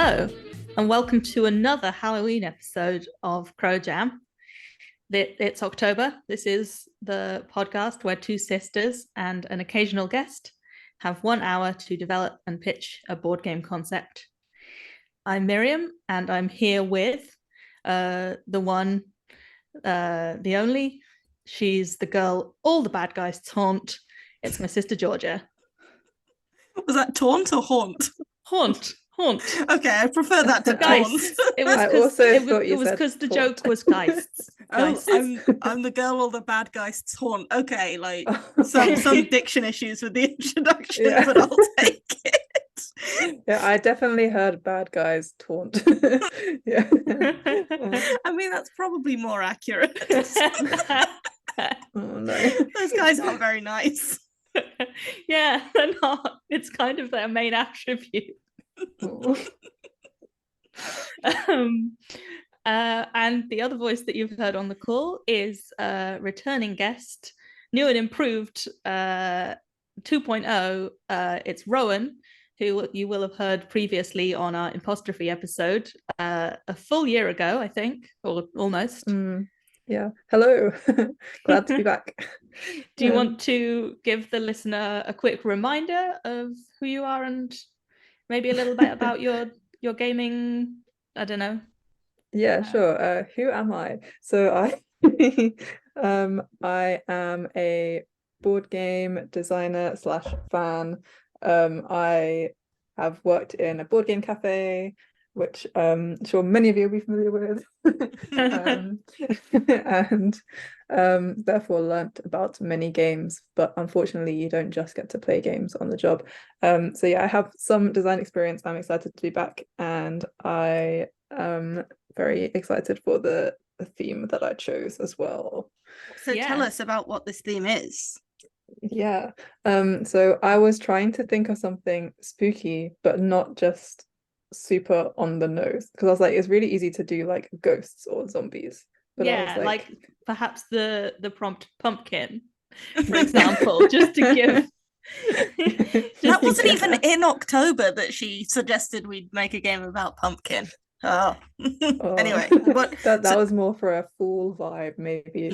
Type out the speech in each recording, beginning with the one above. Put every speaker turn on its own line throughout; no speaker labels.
Hello, and welcome to another Halloween episode of Crow Jam. It's October. This is the podcast where two sisters and an occasional guest have 1 hour to develop and pitch a board game concept. I'm Miriam, and I'm here with the one, the only. She's the girl all the bad guys taunt. It's my sister Georgia.
Was that taunt or haunt?
Haunt.
Okay, I prefer that to taunt.
It was because the joke was geists.
Oh, I'm the girl all the bad guys taunt. Okay, like some diction issues with the introduction, yeah. But I'll take it.
Yeah, I definitely heard bad guys taunt. Yeah.
I mean, that's probably more accurate.
Oh no.
Those guys aren't very nice.
Yeah, they're not. It's kind of their main attribute. And the other voice that you've heard on the call is returning guest, new and improved 2.0. It's Rowan, who you will have heard previously on our Impostrophe episode a full year ago, I think, or almost.
Yeah. Hello. Glad to be back.
Do you want to give the listener a quick reminder of who you are and maybe a little bit about your gaming? I don't know.
Yeah, sure. Who am I? So I I am a board game designer / fan. I have worked in a board game cafe, which I'm sure many of you will be familiar with. And therefore learnt about many games, but unfortunately you don't just get to play games on the job. So yeah, I have some design experience. I'm excited to be back, and I am very excited for the theme that I chose as well.
So tell us about what this theme is.
Yeah. So I was trying to think of something spooky, but not just super on the nose, because I was like, it's really easy to do like ghosts or zombies, but
yeah, like perhaps the prompt pumpkin, for example, just to give
that wasn't even in October that she suggested we'd make a game about pumpkin. Anyway,
that was more for a fool vibe, maybe.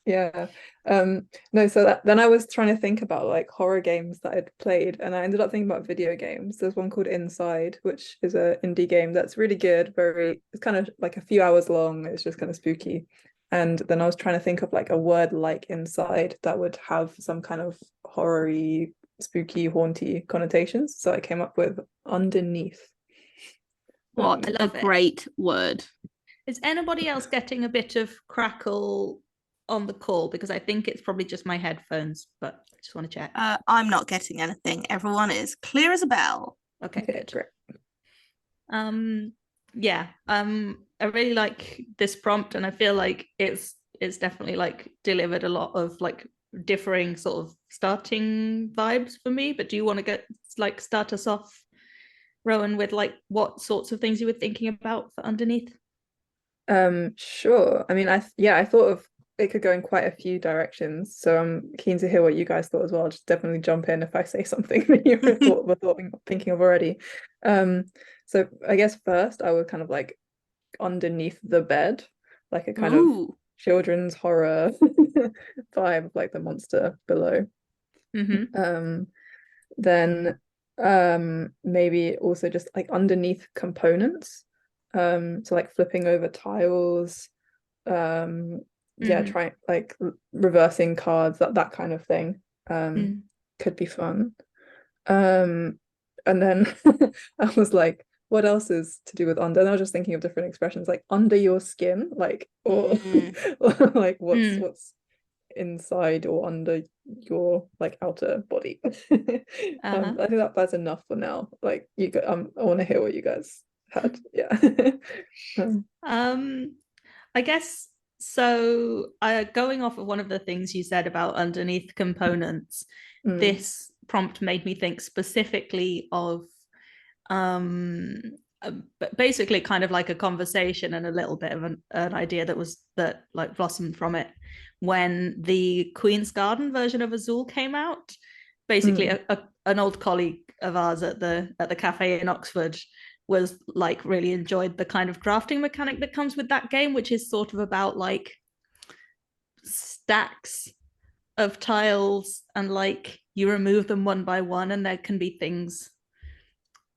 Yeah. No, so then I was trying to think about like horror games that I'd played, and I ended up thinking about video games. There's one called Inside, which is an indie game that's really good. It's kind of like a few hours long. It's just kind of spooky. And then I was trying to think of like a word like inside that would have some kind of horror-y, spooky, haunty connotations. So I came up with underneath.
What a great word.
Is anybody else getting a bit of crackle on the call? Because I think it's probably just my headphones, but I just want to check.
I'm not getting anything. Everyone is clear as a bell.
Okay, good. Great. Yeah. I really like this prompt, and I feel like it's definitely like delivered a lot of like differing sort of starting vibes for me. But do you want to start us off, Rowan, with like what sorts of things you were thinking about for underneath?
Sure. I mean, I thought of it could go in quite a few directions, so I'm keen to hear what you guys thought as well. Just definitely jump in if I say something that you were thinking of already. So I guess first I would kind of like underneath the bed, like a kind of children's horror vibe of like the monster below. Then maybe also just like underneath components, so like flipping over tiles, trying like reversing cards, that kind of thing could be fun. And then I was like, what else is to do with under? And I was just thinking of different expressions, like under your skin, like or like what's inside or under your like outer body. I think that's enough for now. Like you I want to hear what you guys had. Yeah.
I guess so. Going off of one of the things you said about underneath components, this prompt made me think specifically of basically kind of like a conversation and a little bit of an idea that like blossomed from it when the Queen's Garden version of Azul came out. Basically a an old colleague of ours at the cafe in Oxford was like really enjoyed the kind of drafting mechanic that comes with that game, which is sort of about like stacks of tiles, and like you remove them one by one and there can be things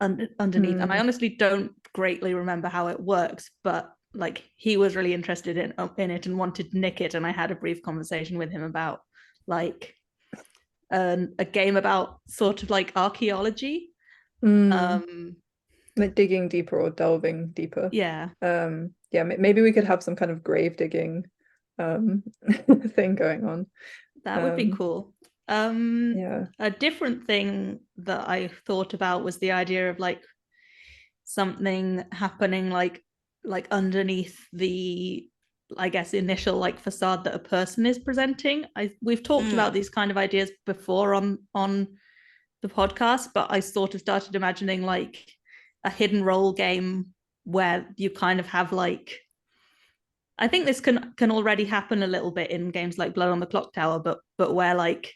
underneath. And I honestly don't greatly remember how it works, but like he was really interested in it and wanted to nick it, and I had a brief conversation with him about like a game about sort of like archaeology,
like digging deeper or delving deeper.
Yeah,
maybe we could have some kind of grave digging thing going on.
That would be cool.
Yeah.
A different thing that I thought about was the idea of like something happening like underneath the, I guess, initial like facade that a person is presenting. We've talked about these kind of ideas before on the podcast, but I sort of started imagining like a hidden role game where you kind of have like, I think this can already happen a little bit in games like Blood on the Clock Tower, but where like,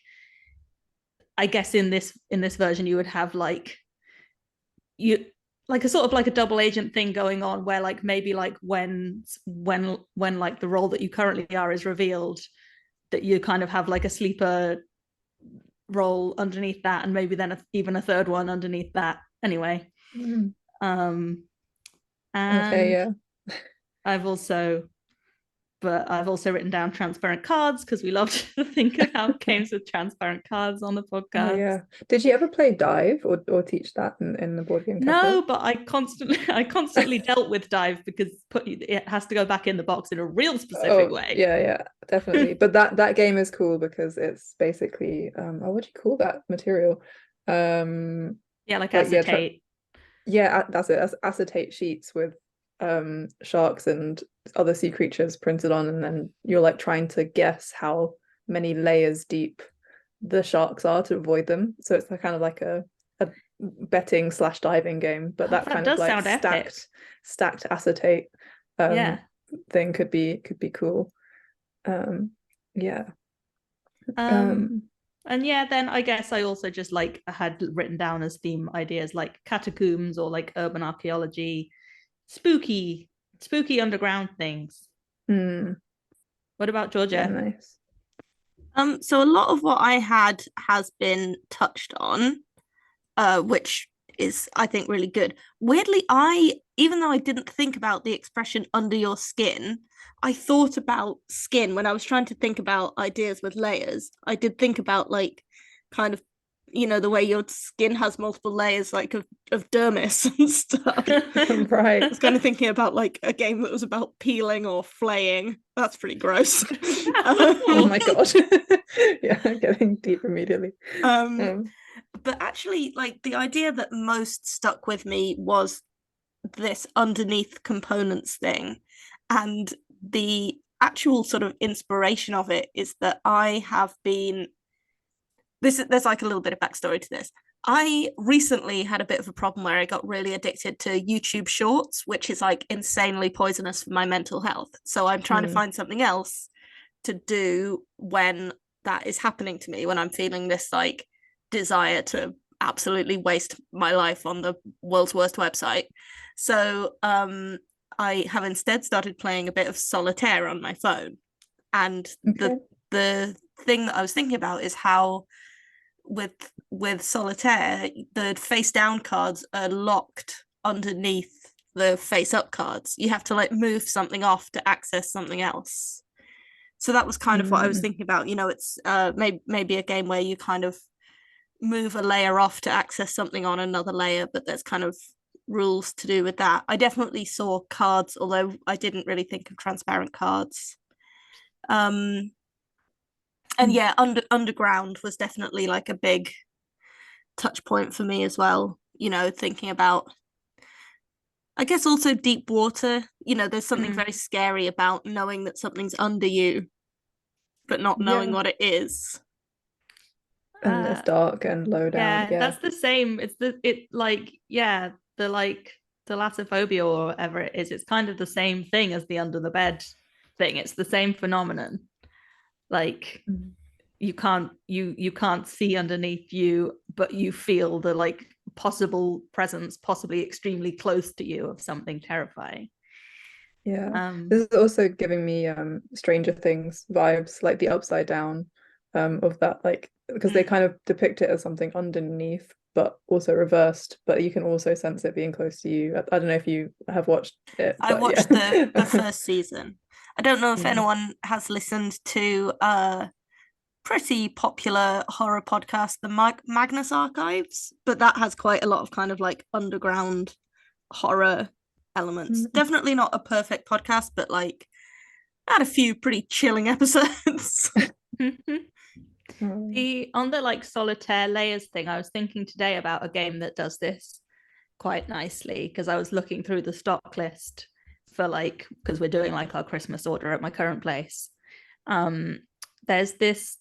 I guess in this version you would have like a sort of like a double agent thing going on, where like maybe like when like the role that you currently are is revealed, that you kind of have like a sleeper role underneath that, and maybe then even a third one underneath that. Anyway, and
okay, yeah.
I've also written down transparent cards because we love to think about games with transparent cards on the podcast.
Oh, yeah. Did you ever play Dive or teach that in the board game cafe?
No, but I constantly dealt with Dive because it has to go back in the box in a real specific way.
Yeah, definitely. But that game is cool because it's basically what do you call that material?
Like acetate.
That's it. Acetate sheets with sharks and other sea creatures printed on, and then you're like trying to guess how many layers deep the sharks are to avoid them. So it's kind of like a betting / diving game, but that kind of like stacked acetate thing could be cool. And
then I guess I also just like had written down as theme ideas like catacombs or like urban archaeology, spooky underground things. What about Georgia?
Yeah, nice.
So a lot of what I had has been touched on, which is, I think, really good. Weirdly, even though I didn't think about the expression under your skin, I thought about skin when I was trying to think about ideas with layers. I did think about like kind of, the way your skin has multiple layers, like of dermis and stuff.
Right.
I was kind of thinking about like a game that was about peeling or flaying. That's pretty gross.
Oh my god. Yeah, getting deep immediately.
But actually, like the idea that most stuck with me was this underneath components thing, and the actual sort of inspiration of it is that I have been. There's like a little bit of backstory to this. I recently had a bit of a problem where I got really addicted to YouTube Shorts, which is like insanely poisonous for my mental health. So I'm trying to find something else to do when that is happening to me, when I'm feeling this like desire to absolutely waste my life on the world's worst website. So I have instead started playing a bit of solitaire on my phone. And the thing that I was thinking about is how with solitaire, the face down cards are locked underneath the face up cards. You have to like move something off to access something else. So that was kind of what I was thinking about. It's maybe a game where you kind of move a layer off to access something on another layer, but there's kind of rules to do with that. I definitely saw cards, although I didn't really think of transparent cards. And yeah, underground was definitely like a big touch point for me as well. Thinking about, I guess, also deep water. There's something very scary about knowing that something's under you, but not knowing what it is.
And it's dark and low down. Yeah,
that's the same. It's the thalassophobia or whatever it is. It's kind of the same thing as the under the bed thing. It's the same phenomenon. Like you can't see underneath you, but you feel the like possible presence, possibly extremely close to you, of something terrifying.
This is also giving me Stranger Things vibes, like the upside down of that, like, because they kind of depict it as something underneath but also reversed, but you can also sense it being close to you. I don't know if you have watched it.
I watched the first season. I don't know if anyone has listened to a pretty popular horror podcast, the Magnus Archives, but that has quite a lot of kind of like underground horror elements. Definitely not a perfect podcast, but like had a few pretty chilling episodes.
On the like solitaire layers thing, I was thinking today about a game that does this quite nicely, because I was looking through the stock list for like, because we're doing like our Christmas order at my current place. There's this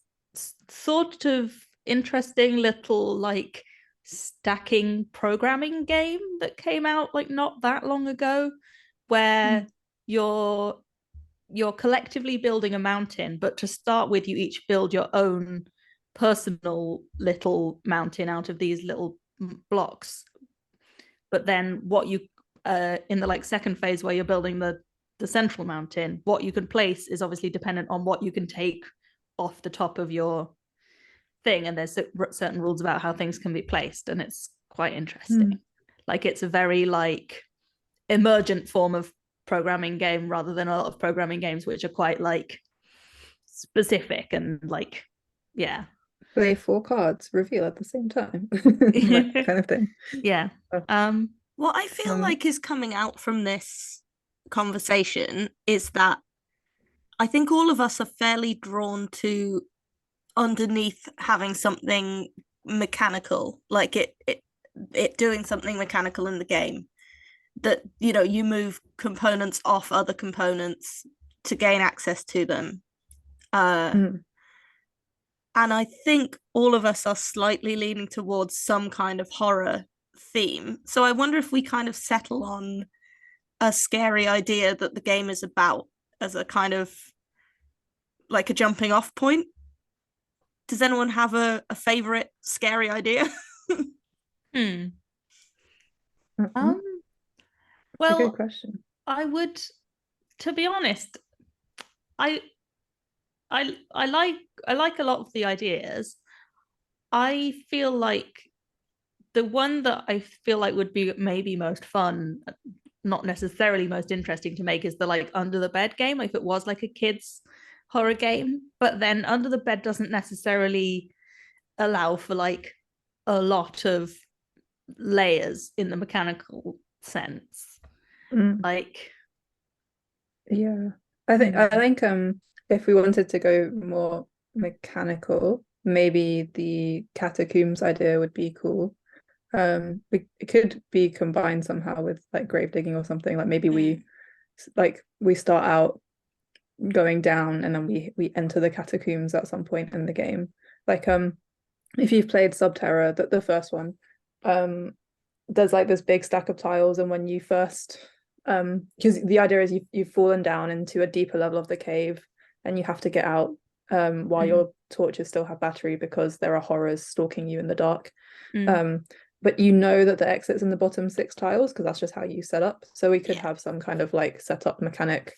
sort of interesting little like stacking programming game that came out like not that long ago, where you're collectively building a mountain, but to start with you each build your own personal little mountain out of these little blocks. But then what you in the like second phase where you're building the central mountain, what you can place is obviously dependent on what you can take off the top of your thing, and there's certain rules about how things can be placed, and it's quite interesting. Like it's a very like emergent form of programming game, rather than a lot of programming games which are quite like specific and like
play 4 cards, reveal at the same time. That kind of thing.
What I feel like is coming out from this conversation is that I think all of us are fairly drawn to underneath having something mechanical, like it doing something mechanical in the game, that you move components off other components to gain access to them. And I think all of us are slightly leaning towards some kind of horror theme. So I wonder if we kind of settle on a scary idea that the game is about as a kind of like a jumping off point. Does anyone have a favorite scary idea?
Well,
good question.
I would, to be honest, I like a lot of the ideas. I feel like the one that I feel like would be maybe most fun, not necessarily most interesting to make, is the like under the bed game, if it was like a kids horror game. But then under the bed doesn't necessarily allow for like a lot of layers in the mechanical sense. Like
I think if we wanted to go more mechanical, maybe the catacombs idea would be cool. It could be combined somehow with like grave digging or something. Like maybe we start out going down and then we enter the catacombs at some point in the game. Like if you've played Subterra, the first one, there's like this big stack of tiles, and when you first because the idea is you've fallen down into a deeper level of the cave and you have to get out while your torches still have battery, because there are horrors stalking you in the dark. But you know that the exit's in the bottom 6 tiles because that's just how you set up. So we could have some kind of like setup mechanic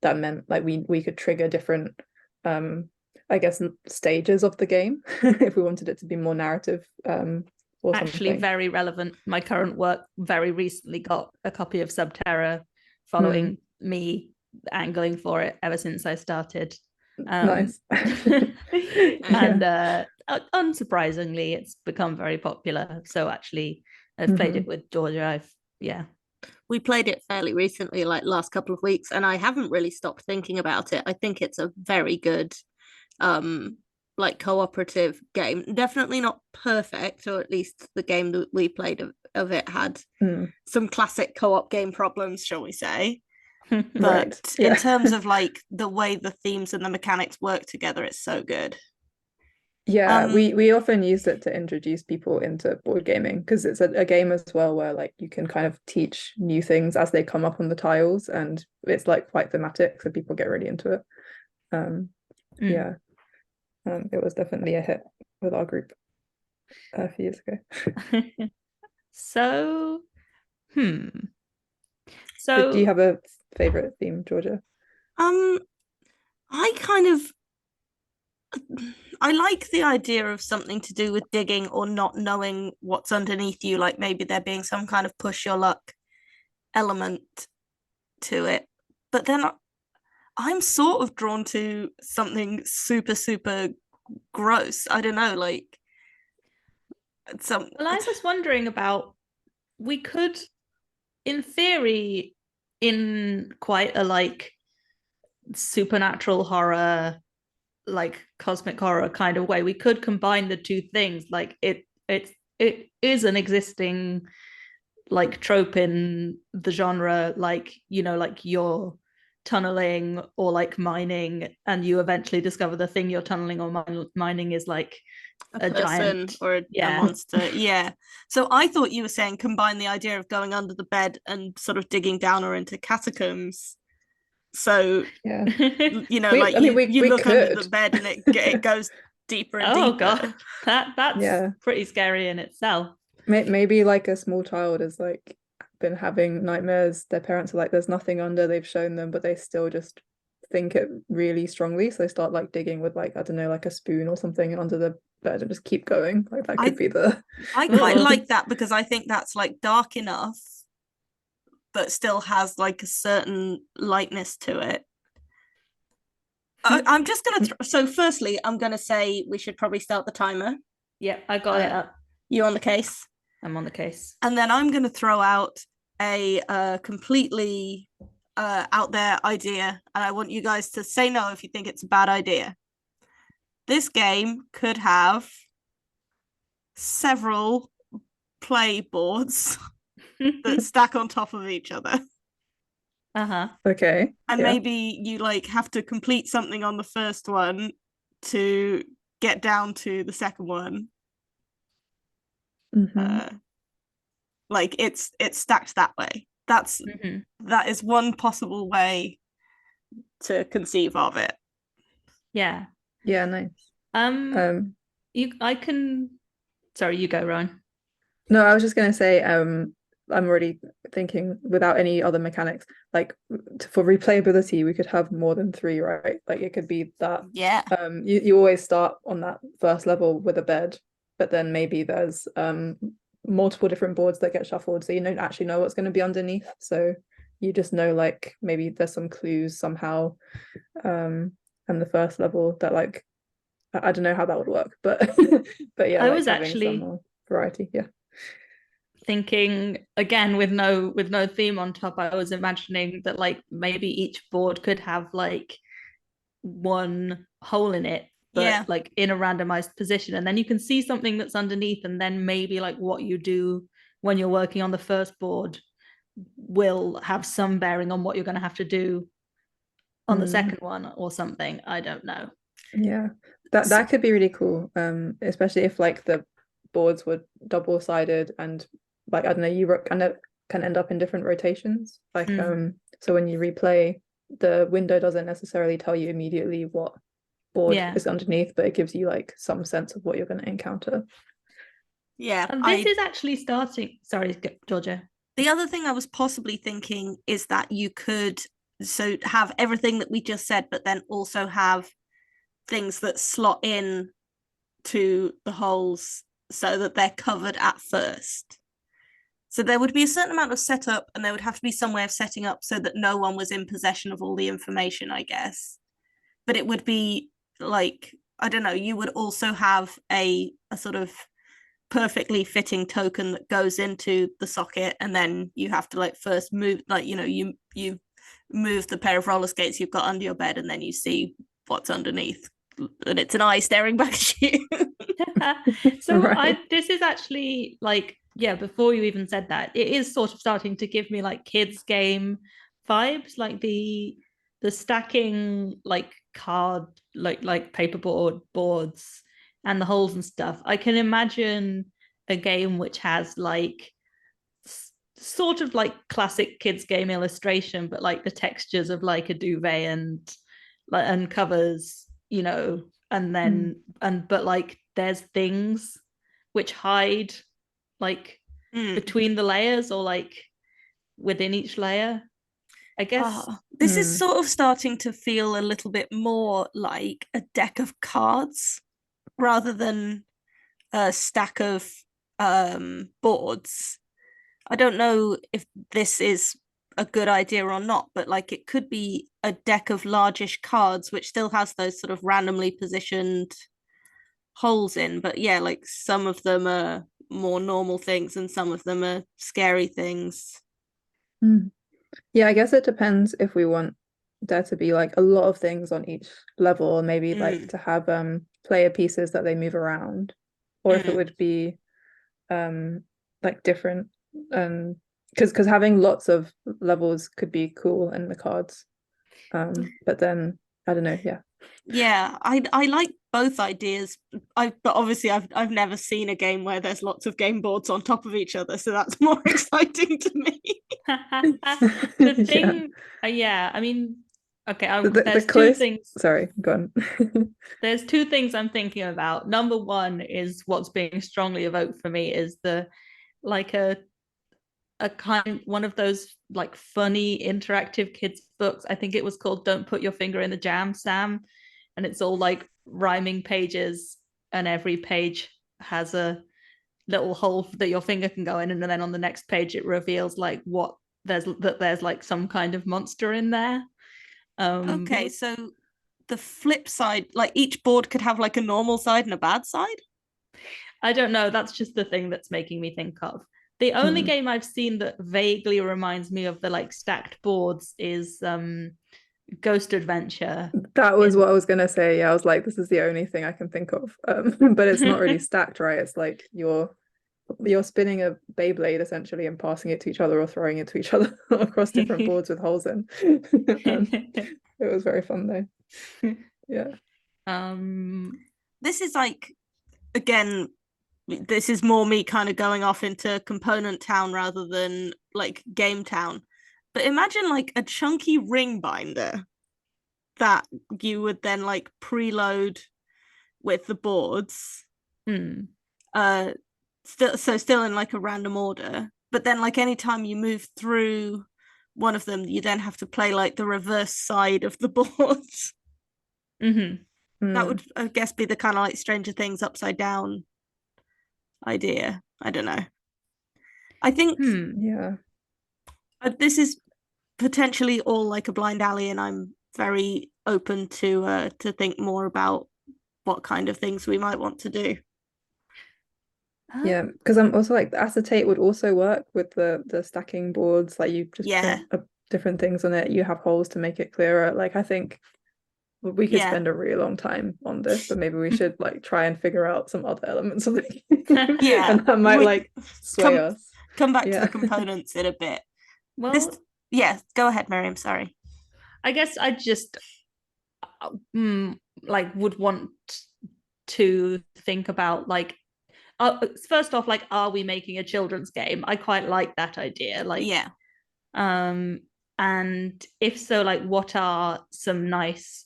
that meant like we could trigger different I guess stages of the game if we wanted it to be more narrative or
actually
something.
Very relevant. My current work very recently got a copy of Subterra, following me angling for it ever since I started.
Nice.
And unsurprisingly it's become very popular, so actually I've played it with Georgia.
We played it fairly recently, like last couple of weeks, and I haven't really stopped thinking about it. I think it's a very good like cooperative game. Definitely not perfect, or at least the game that we played of it had some classic co-op game problems, shall we say. But in terms of like the way the themes and the mechanics work together, it's so good.
We often use it to introduce people into board gaming, because it's a game as well where like you can kind of teach new things as they come up on the tiles, and it's like quite thematic, so people get really into it. It was definitely a hit with our group. a few years ago.
So,
Do you have a favorite theme, Georgia?
I kind of I like the idea of something to do with digging or not knowing what's underneath you, like maybe there being some kind of push your luck element to it. But then I'm sort of drawn to something super, super gross. I don't know, like
Well, I was wondering about, we could, in theory, in quite a like supernatural horror, like cosmic horror kind of way, we could combine the two things. Like it is an existing like trope in the genre, like, you know, like you're tunneling or like mining, and you eventually discover the thing you're tunneling or mining is like
a person
giant,
or a monster. Yeah. So I thought you were saying combine the idea of going under the bed and sort of digging down or into catacombs. So
Yeah,
you know, like you look
could.
under the bed and it goes deeper and deeper.
God, that's pretty scary in itself.
Maybe like a small child has like been having nightmares. Their parents are like, there's nothing under, they've shown them, but they still just think it really strongly. So they start like digging with like, I don't know, like a spoon or something under the bed and just keep going. Like that could be the.
I quite like that, because I think that's like dark enough, but still has like a certain lightness to it. I'm just gonna. So firstly, I'm gonna say we should probably start the timer.
Yeah, I got it up.
You on the case?
I'm on the case.
And then I'm gonna throw out a completely out there idea, and I want you guys to say no if you think it's a bad idea. This game could have several play boards that stack on top of each other.
Okay.
And maybe you like have to complete something on the first one to get down to the second one. Like it's stacked that way. That is one possible way to conceive of it.
Yeah.
Yeah, nice.
I can. Sorry, you go, Rowan.
No, I was just gonna say, I'm already thinking without any other mechanics, like for replayability, we could have more than 3, right? Like it could be that.
Yeah.
You always start on that first level with a bed, but then maybe there's multiple different boards that get shuffled, so you don't actually know what's going to be underneath. So you just know like maybe there's some clues somehow, and the first level that like I don't know how that would work, but yeah,
I
like
was
having
actually
some more variety. Yeah.
Thinking again with no theme on top, I was imagining that like maybe each board could have like one hole in it, but like in a randomized position, and then you can see something that's underneath, and then maybe like what you do when you're working on the first board will have some bearing on what you're going to have to do on the second one or something. I don't know.
Yeah, that could be really cool, especially if like the boards were double-sided and like I don't know, you can end up in different rotations, like so when you replay, the window doesn't necessarily tell you immediately what board is underneath, but it gives you like some sense of what you're going to encounter.
Yeah,
and this is actually starting. Sorry, Georgia.
The other thing I was possibly thinking is that you could so have everything that we just said, but then also have things that slot in to the holes so that they're covered at first. So there would be a certain amount of setup, and there would have to be some way of setting up so that no one was in possession of all the information, I guess. But it would be like, I don't know, you would also have a sort of perfectly fitting token that goes into the socket, and then you have to like first move, like, you know, you move the pair of roller skates you've got under your bed, and then you see what's underneath, and it's an eye staring back at you.
So right. This is actually like, yeah, before you even said that, it is sort of starting to give me like kids game vibes, like the stacking like card, like paperboard boards and the holes and stuff. I can imagine a game which has like sort of like classic kids game illustration, but like the textures of like a duvet and covers, you know, and then but like there's things which hide like between the layers or like within each layer. I guess
this is sort of starting to feel a little bit more like a deck of cards rather than a stack of boards. I don't know if this is a good idea or not, but like it could be a deck of largish cards which still has those sort of randomly positioned holes in, but yeah, like some of them are more normal things and some of them are scary things.
Yeah, I guess it depends if we want there to be like a lot of things on each level, or maybe like to have player pieces that they move around, or if it would be like different, because having lots of levels could be cool in the cards, but then I don't know.
Yeah, I like both ideas. But obviously I've never seen a game where there's lots of game boards on top of each other, so that's more exciting to me.
The thing, I mean, okay, there's two things.
Sorry, go on.
There's two things I'm thinking about. Number one is what's being strongly evoked for me is the like a kind one of those like funny interactive kids books. I think it was called Don't Put Your Finger in the Jam, Sam, and it's all like rhyming pages, and every page has a little hole that your finger can go in, and then on the next page it reveals like what there's like some kind of monster in there.
Okay, so the flip side, like each board could have like a normal side and a bad side?
I don't know, that's just the thing that's making me think of. The only game I've seen that vaguely reminds me of the like stacked boards is Ghost Adventure.
That was what I was gonna say. Yeah, I was like, this is the only thing I can think of. But it's not really stacked, right? It's like you're spinning a Beyblade essentially and passing it to each other or throwing it to each other across different boards with holes in. It was very fun though. Yeah.
This is like, again, this is more me kind of going off into component town rather than like game town. But imagine like a chunky ring binder that you would then like preload with the boards. Still in like a random order, but then like anytime you move through one of them, you then have to play like the reverse side of the boards. That would, I guess, be the kind of like Stranger Things upside down idea. I don't know. I think this is potentially all like a blind alley, and I'm very open to think more about what kind of things we might want to do.
Yeah, because I'm also like the acetate would also work with the stacking boards. Like you just put different things on it. You have holes to make it clearer. Like I think we could spend a really long time on this, but maybe we should like try and figure out some other elements of the game.
Yeah,
and that might like sway us.
Come back to the components in a bit. Well, go ahead, Miriam. Sorry.
I guess I just like would want to think about like first off, like, are we making a children's game? I quite like that idea. Like, and if so, like, what are some nice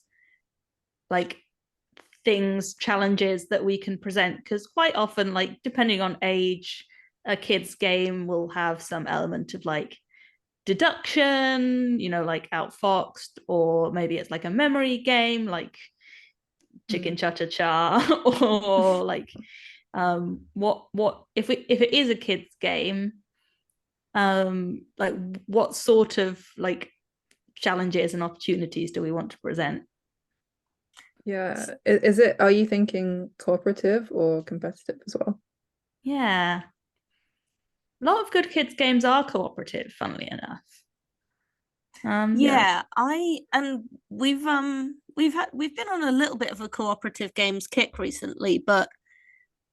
like things, challenges that we can present? Because quite often, like, depending on age, a kid's game will have some element of like deduction, you know, like outfoxed, or maybe it's like a memory game like Chicken Cha-Cha-Cha, or like what if it is a kid's game, like what sort of like challenges and opportunities do we want to present?
Are you thinking cooperative or competitive as well?
Yeah, a lot of good kids games are cooperative, funnily enough.
We've been on a little bit of a cooperative games kick recently, but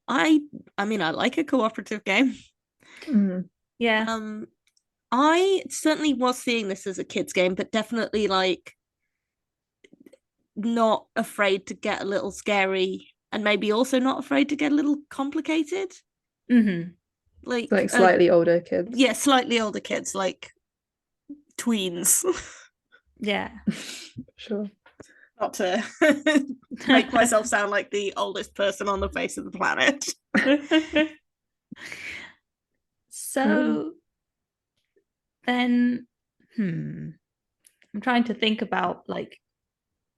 I mean I like a cooperative game. I certainly was seeing this as a kids game, but definitely like not afraid to get a little scary, and maybe also not afraid to get a little complicated.
Like slightly older kids.
Yeah, slightly older kids, like tweens.
Sure.
Not to make myself sound like the oldest person on the face of the planet.
So then, I'm trying to think about like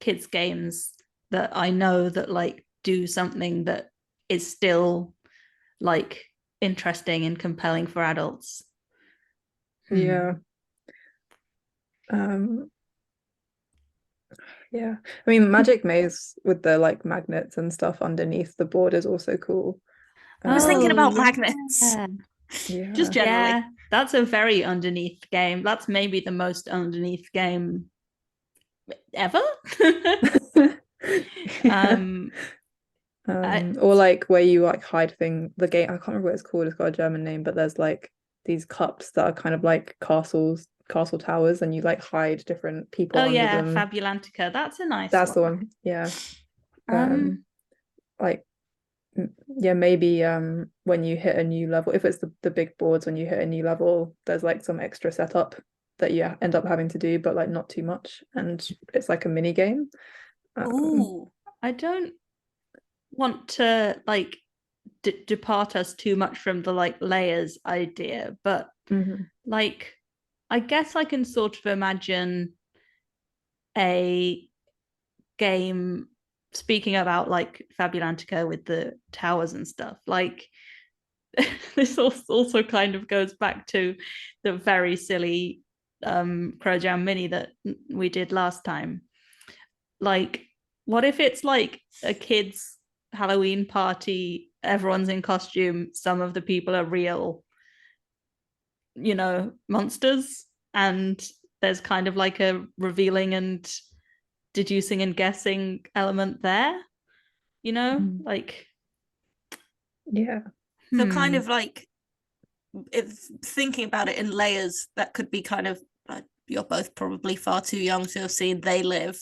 kids' games that I know that like do something that is still like interesting and compelling for adults.
Yeah. Yeah. I mean, Magic Maze with the like magnets and stuff underneath the board is also cool.
I was thinking about
yeah.
magnets.
Yeah.
Just generally.
Yeah, that's a very underneath game. That's maybe the most underneath game ever.
Or like where you like hide the game. I can't remember what it's called. It's got a German name, but there's like these cups that are kind of like castle towers, and you like hide different people
Oh
under
yeah,
them.
Fabulantica. That's a nice
That's
one.
the one. Yeah. Like maybe when you hit a new level, if it's the big boards, when you hit a new level, there's like some extra setup that you end up having to do, but like not too much, and it's like a mini game.
Ooh.
I don't want to like depart us too much from the like layers idea, but like I guess I can sort of imagine a game, speaking about like Fabulantica with the towers and stuff, like this also kind of goes back to the very silly Crow Jam mini that we did last time. Like, what if it's like a kid's Halloween party, everyone's in costume, some of the people are real, monsters, and there's kind of like a revealing and deducing and guessing element there, like
Yeah.
So kind of like, if thinking about it in layers, that could be kind of, you're both probably far too young to have seen They Live.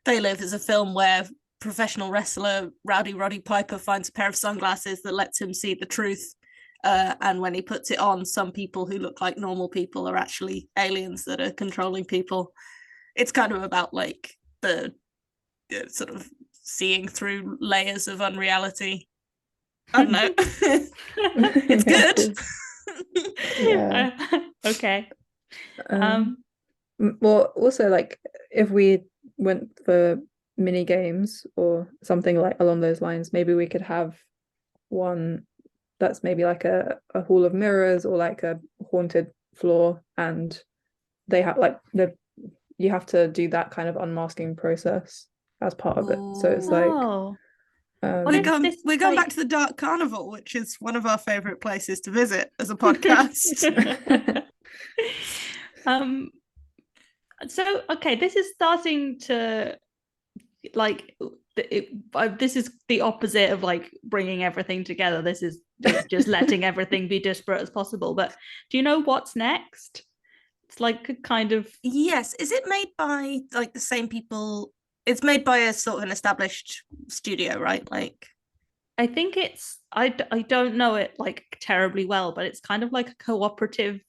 They Live is a film where professional wrestler Rowdy Roddy Piper finds a pair of sunglasses that lets him see the truth. And when he puts it on, some people who look like normal people are actually aliens that are controlling people. It's kind of about like the sort of seeing through layers of unreality. I don't know. It's good.
Yeah.
Okay.
Well, also like if we went for mini games or something like along those lines, maybe we could have one that's maybe like a hall of mirrors or like a haunted floor, and they have like you have to do that kind of unmasking process as part of it. So it's like
we're going back to the Dark Carnival, which is one of our favorite places to visit as a podcast.
So okay, this is starting to like this is the opposite of like bringing everything together. This is just letting everything be disparate as possible. But do you know what's next? It's like a kind of,
yes. Is it made by like the same people? It's made by a sort of an established studio, right? Like,
I think it's I don't know it like terribly well, but it's kind of like a cooperative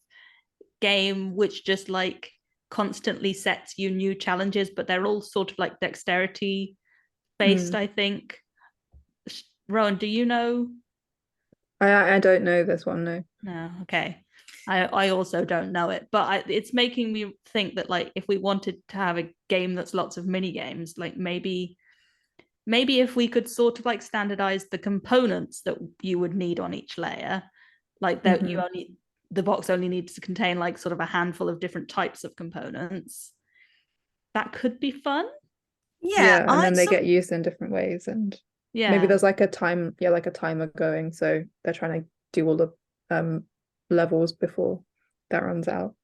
game which just like constantly sets you new challenges, but they're all sort of like dexterity based, I think. Rowan, do you know?
I don't know this one, no.
No, okay. I also don't know it, but it's making me think that like if we wanted to have a game that's lots of mini games, like maybe if we could sort of like standardize the components that you would need on each layer, like that the box only needs to contain like sort of a handful of different types of components. That could be fun.
Yeah,
and then they get used in different ways, and maybe there's like a timer going, so they're trying to do all the levels before that runs out.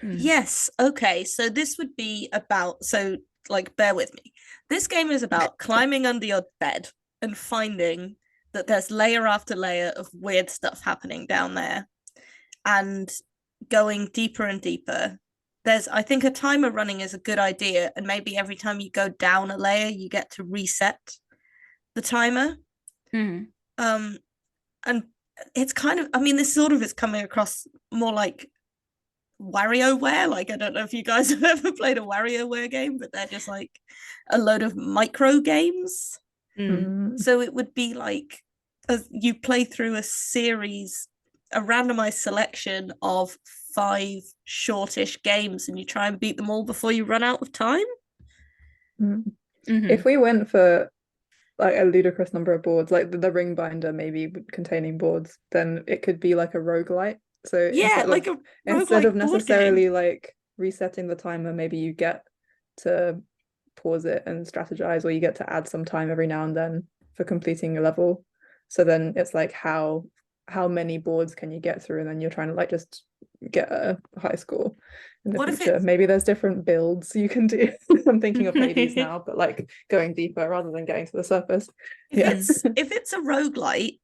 Yes. Okay, so this would be about, so like bear with me, this game is about climbing under your bed and finding that there's layer after layer of weird stuff happening down there and going deeper and deeper. There's, I think, a timer running is a good idea, and maybe every time you go down a layer you get to reset the timer. And it's kind of, I mean, this sort of is coming across more like WarioWare. Like, I don't know if you guys have ever played a WarioWare game, but they're just like a load of micro games. So it would be like you play through a series, a randomized selection of 5 shortish games, and you try and beat them all before you run out of time.
If we went for like a ludicrous number of boards, like the ring binder maybe containing boards, then it could be like a roguelite. So
Yeah, like a
instead of
roguelike board
necessarily
game.
like resetting the timer, maybe you get to pause it and strategize, or you get to add some time every now and then for completing a level. So then it's like how many boards can you get through, and then you're trying to like just get a high score in the
What if
future.
it's
Maybe there's different builds you can do. I'm thinking of Hades now, but like going deeper rather than getting to the surface.
if it's a roguelite,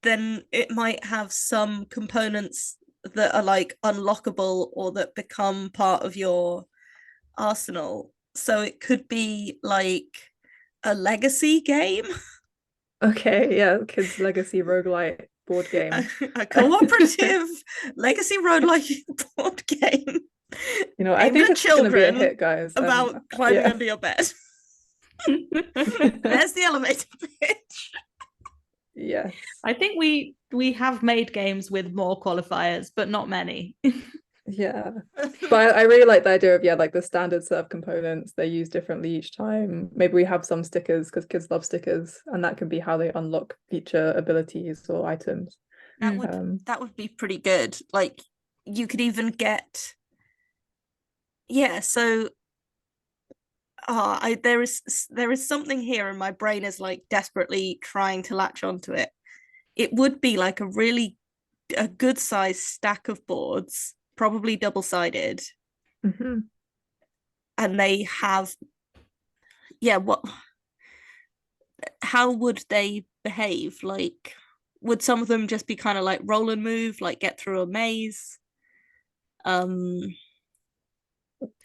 then it might have some components that are like unlockable or that become part of your arsenal. So it could be like a legacy game,
Okay, yeah, Kids Legacy roguelite board game.
a cooperative legacy roguelike board game.
You know, I
aimed
think
at
it's going to be a
children
hit, guys.
about climbing
yeah.
under your bed. There's the elevator pitch.
Yes.
I think we have made games with more qualifiers, but not many.
Yeah, but I really like the idea of like the standard set of components. They use differently each time. Maybe we have some stickers because kids love stickers, and that can be how they unlock future abilities or items.
That would be pretty good. Like you could even get so there is something here and my brain is like desperately trying to latch onto it. It would be like a good size stack of boards, probably double-sided. And they have how would they behave? Like would some of them just be kind of like roll and move, like get through a maze?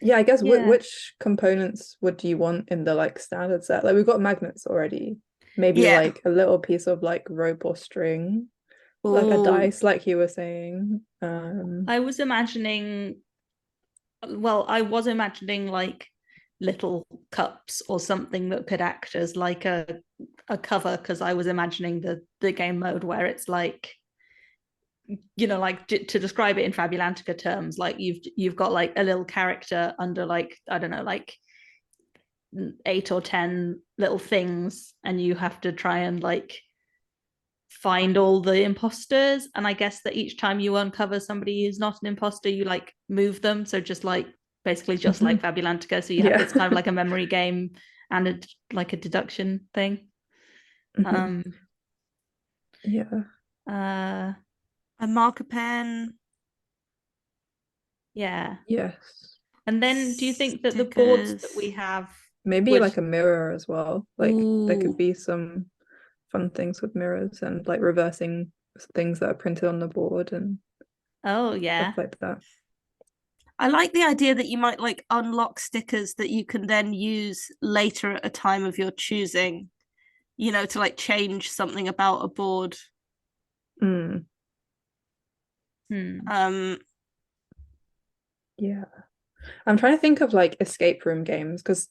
Yeah, I guess which components would you want in the like standard set? Like we've got magnets already. Maybe like a little piece of like rope or string, like a dice, like you were saying.
I was imagining like little cups or something that could act as like a cover, because I was imagining the game mode where it's like, you know, like to describe it in Fabulantica terms, like you've got like a little character under like, I don't know, like 8 or 10 little things, and you have to try and like find all the imposters. And I guess that each time you uncover somebody who's not an imposter, you like move them. So just like basically just like Fabulantica. So you have it's kind of like a memory game and like a deduction thing.
A marker pen.
Yes.
And then do you think that the boards that we have
maybe like a mirror as well? Like there could be some fun things with mirrors and like reversing things that are printed on the board and stuff like that.
I like the idea that you might like unlock stickers that you can then use later at a time of your choosing, you know, to like change something about a board.
Yeah, I'm trying to think of like escape room games because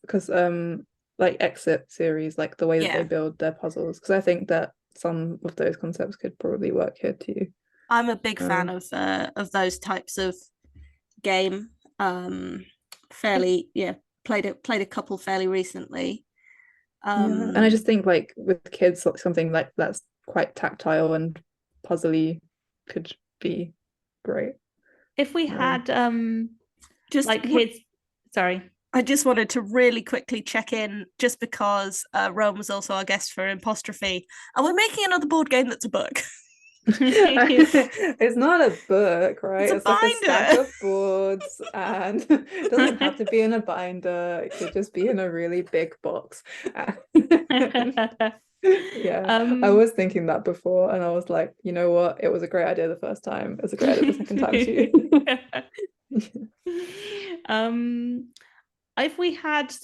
like Exit series, like the way that they build their puzzles, because I think that some of those concepts could probably work here too.
I'm a big fan of those types of game. Played a couple fairly recently.
And I just think like with kids, like something like that's quite tactile and puzzly could be great.
If we had just like kids, sorry.
I just wanted to really quickly check in, just because Rowan was also our guest for Impostrophe, and we're making another board game that's a book.
It's not a book, right?
It's
like a stack of boards, and it doesn't have to be in a binder. It could just be in a really big box. I was thinking that before, and I was like, you know what? It was a great idea the first time. It's a great idea the second time too.
If we had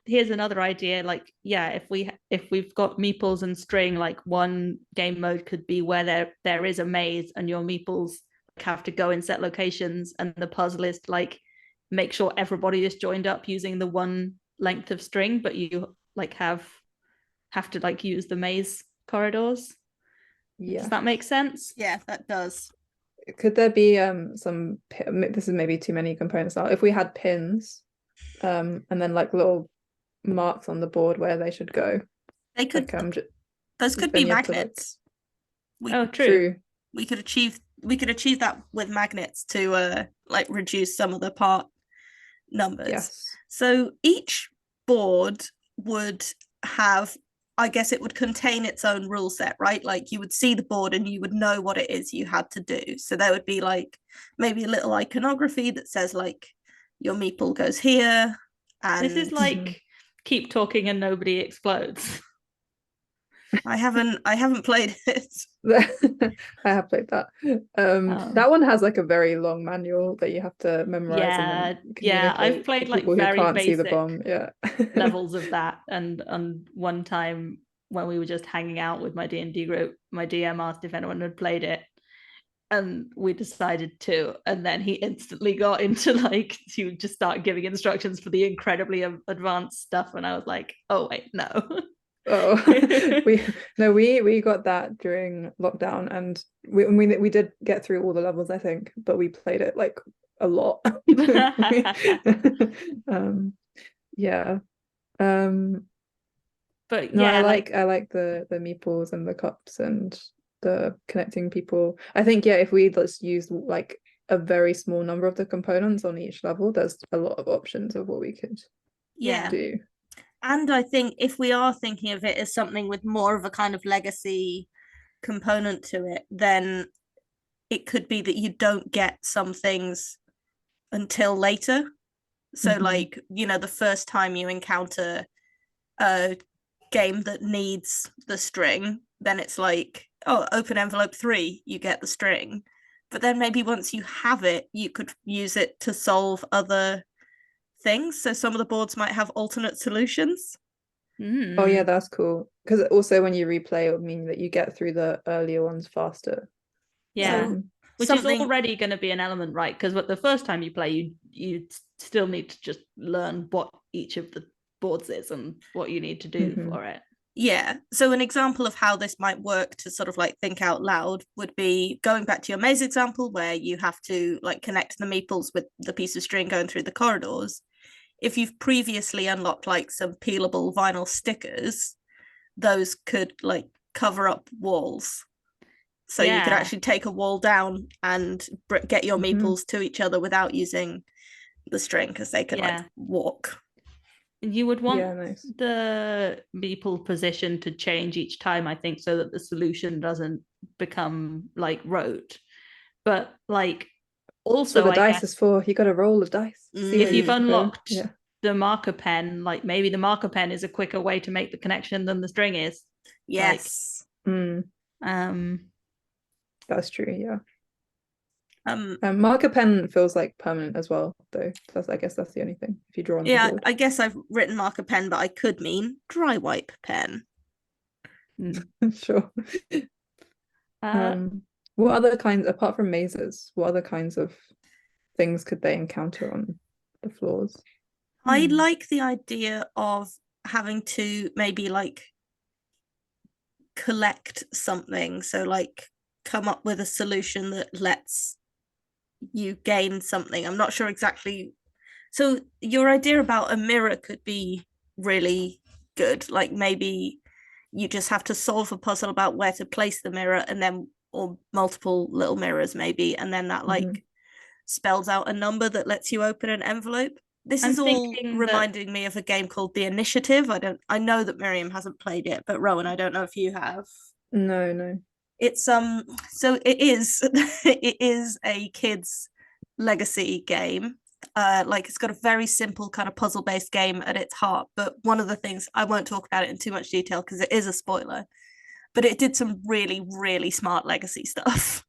here's another idea, like if we've got meeples and string, like one game mode could be where there is a maze and your meeples have to go in set locations, and the puzzle is to like make sure everybody is joined up using the one length of string, but you like have to like use the maze corridors.
Yeah.
Does that make sense?
Yeah, that does.
Could there be some, this is maybe too many components now, if we had pins and then like little marks on the board where they should go?
They could,
like,
those could
then
be
you have to,
magnets.
Oh, true.
We could achieve that with magnets to like reduce some of the part numbers.
Yes.
So each board would have, I guess it would contain its own rule set, right? Like you would see the board and you would know what it is you had to do. So there would be like maybe a little iconography that says like your meeple goes here. And
This is like keep talking and nobody explodes.
I haven't played it.
I have played that. That one has like a very long manual that you have to memorize and then
I've played like
people
very
who can't see the
basic
bomb. Yeah.
levels of that. And one time when we were just hanging out with my D&D group, my DM asked if anyone had played it, and we decided to, and then he instantly got into like to just start giving instructions for the incredibly advanced stuff, and I was like, oh wait, no.
Oh, we got that during lockdown, and we did get through all the levels, I think, but we played it like a lot. Yeah.
But
no,
yeah,
I like the meeples and the cups and the connecting people. I think, yeah, if we just use like a very small number of the components on each level, there's a lot of options of what we could do.
And I think if we are thinking of it as something with more of a kind of legacy component to it, then it could be that you don't get some things until later. So like, you know, the first time you encounter a game that needs the string, then it's like, oh, open envelope 3, you get the string. But then maybe once you have it, you could use it to solve other things. So some of the boards might have alternate solutions.
Oh yeah, that's cool. Because also when you replay, it would mean that you get through the earlier ones faster.
Yeah. Which is already going to be an element, right? Because the first time you play, you still need to just learn what each of the boards is and what you need to do for it.
Yeah. So an example of how this might work to sort of like think out loud would be going back to your maze example where you have to like connect the meeples with the piece of string going through the corridors. If you've previously unlocked like some peelable vinyl stickers, those could like cover up walls. So you could actually take a wall down and get your meeples to each other without using the string because they can like walk.
You would want the meeple position to change each time, I think, so that the solution doesn't become like rote. But like also
the dice is for, you got to roll the dice.
If you've unlocked the marker pen, like maybe the marker pen is a quicker way to make the connection than the string is.
Yes.
That's true, yeah. Marker pen feels like permanent as well, though. I guess that's the only thing. If you draw on the board.
I guess I've written marker pen, but I could mean dry wipe pen.
Sure. What other kinds, apart from mazes, what other kinds of things could they encounter on the floors?
I like the idea of having to maybe like collect something. So like come up with a solution that lets you gain something. I'm not sure exactly. So your idea about a mirror could be really good. Like maybe you just have to solve a puzzle about where to place the mirror, and then or multiple little mirrors maybe, and then that like spells out a number that lets you open an envelope. This is all reminding me of a game called The Initiative. I know that Miriam hasn't played it, but Rowan, I don't know if you have.
No.
It's so it is it is a kids legacy game. Like it's got a very simple kind of puzzle-based game at its heart, but one of the things, I won't talk about it in too much detail because it is a spoiler, but it did some really, really smart legacy stuff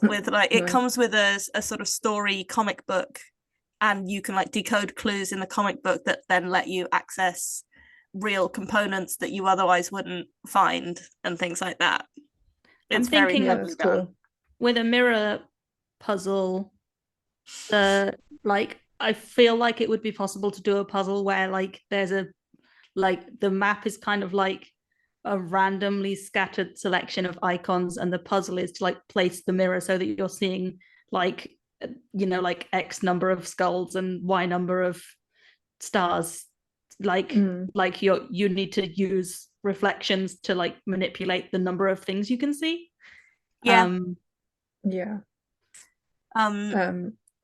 with like it comes with a sort of story comic book, and you can like decode clues in the comic book that then let you access real components that you otherwise wouldn't find and things like that. It's very cleverly done.
With a mirror puzzle, like I feel like it would be possible to do a puzzle where like there's a like the map is kind of like a randomly scattered selection of icons, and the puzzle is to like place the mirror so that you're seeing like, you know, like X number of skulls and Y number of stars, like you need to use reflections to like manipulate the number of things you can see.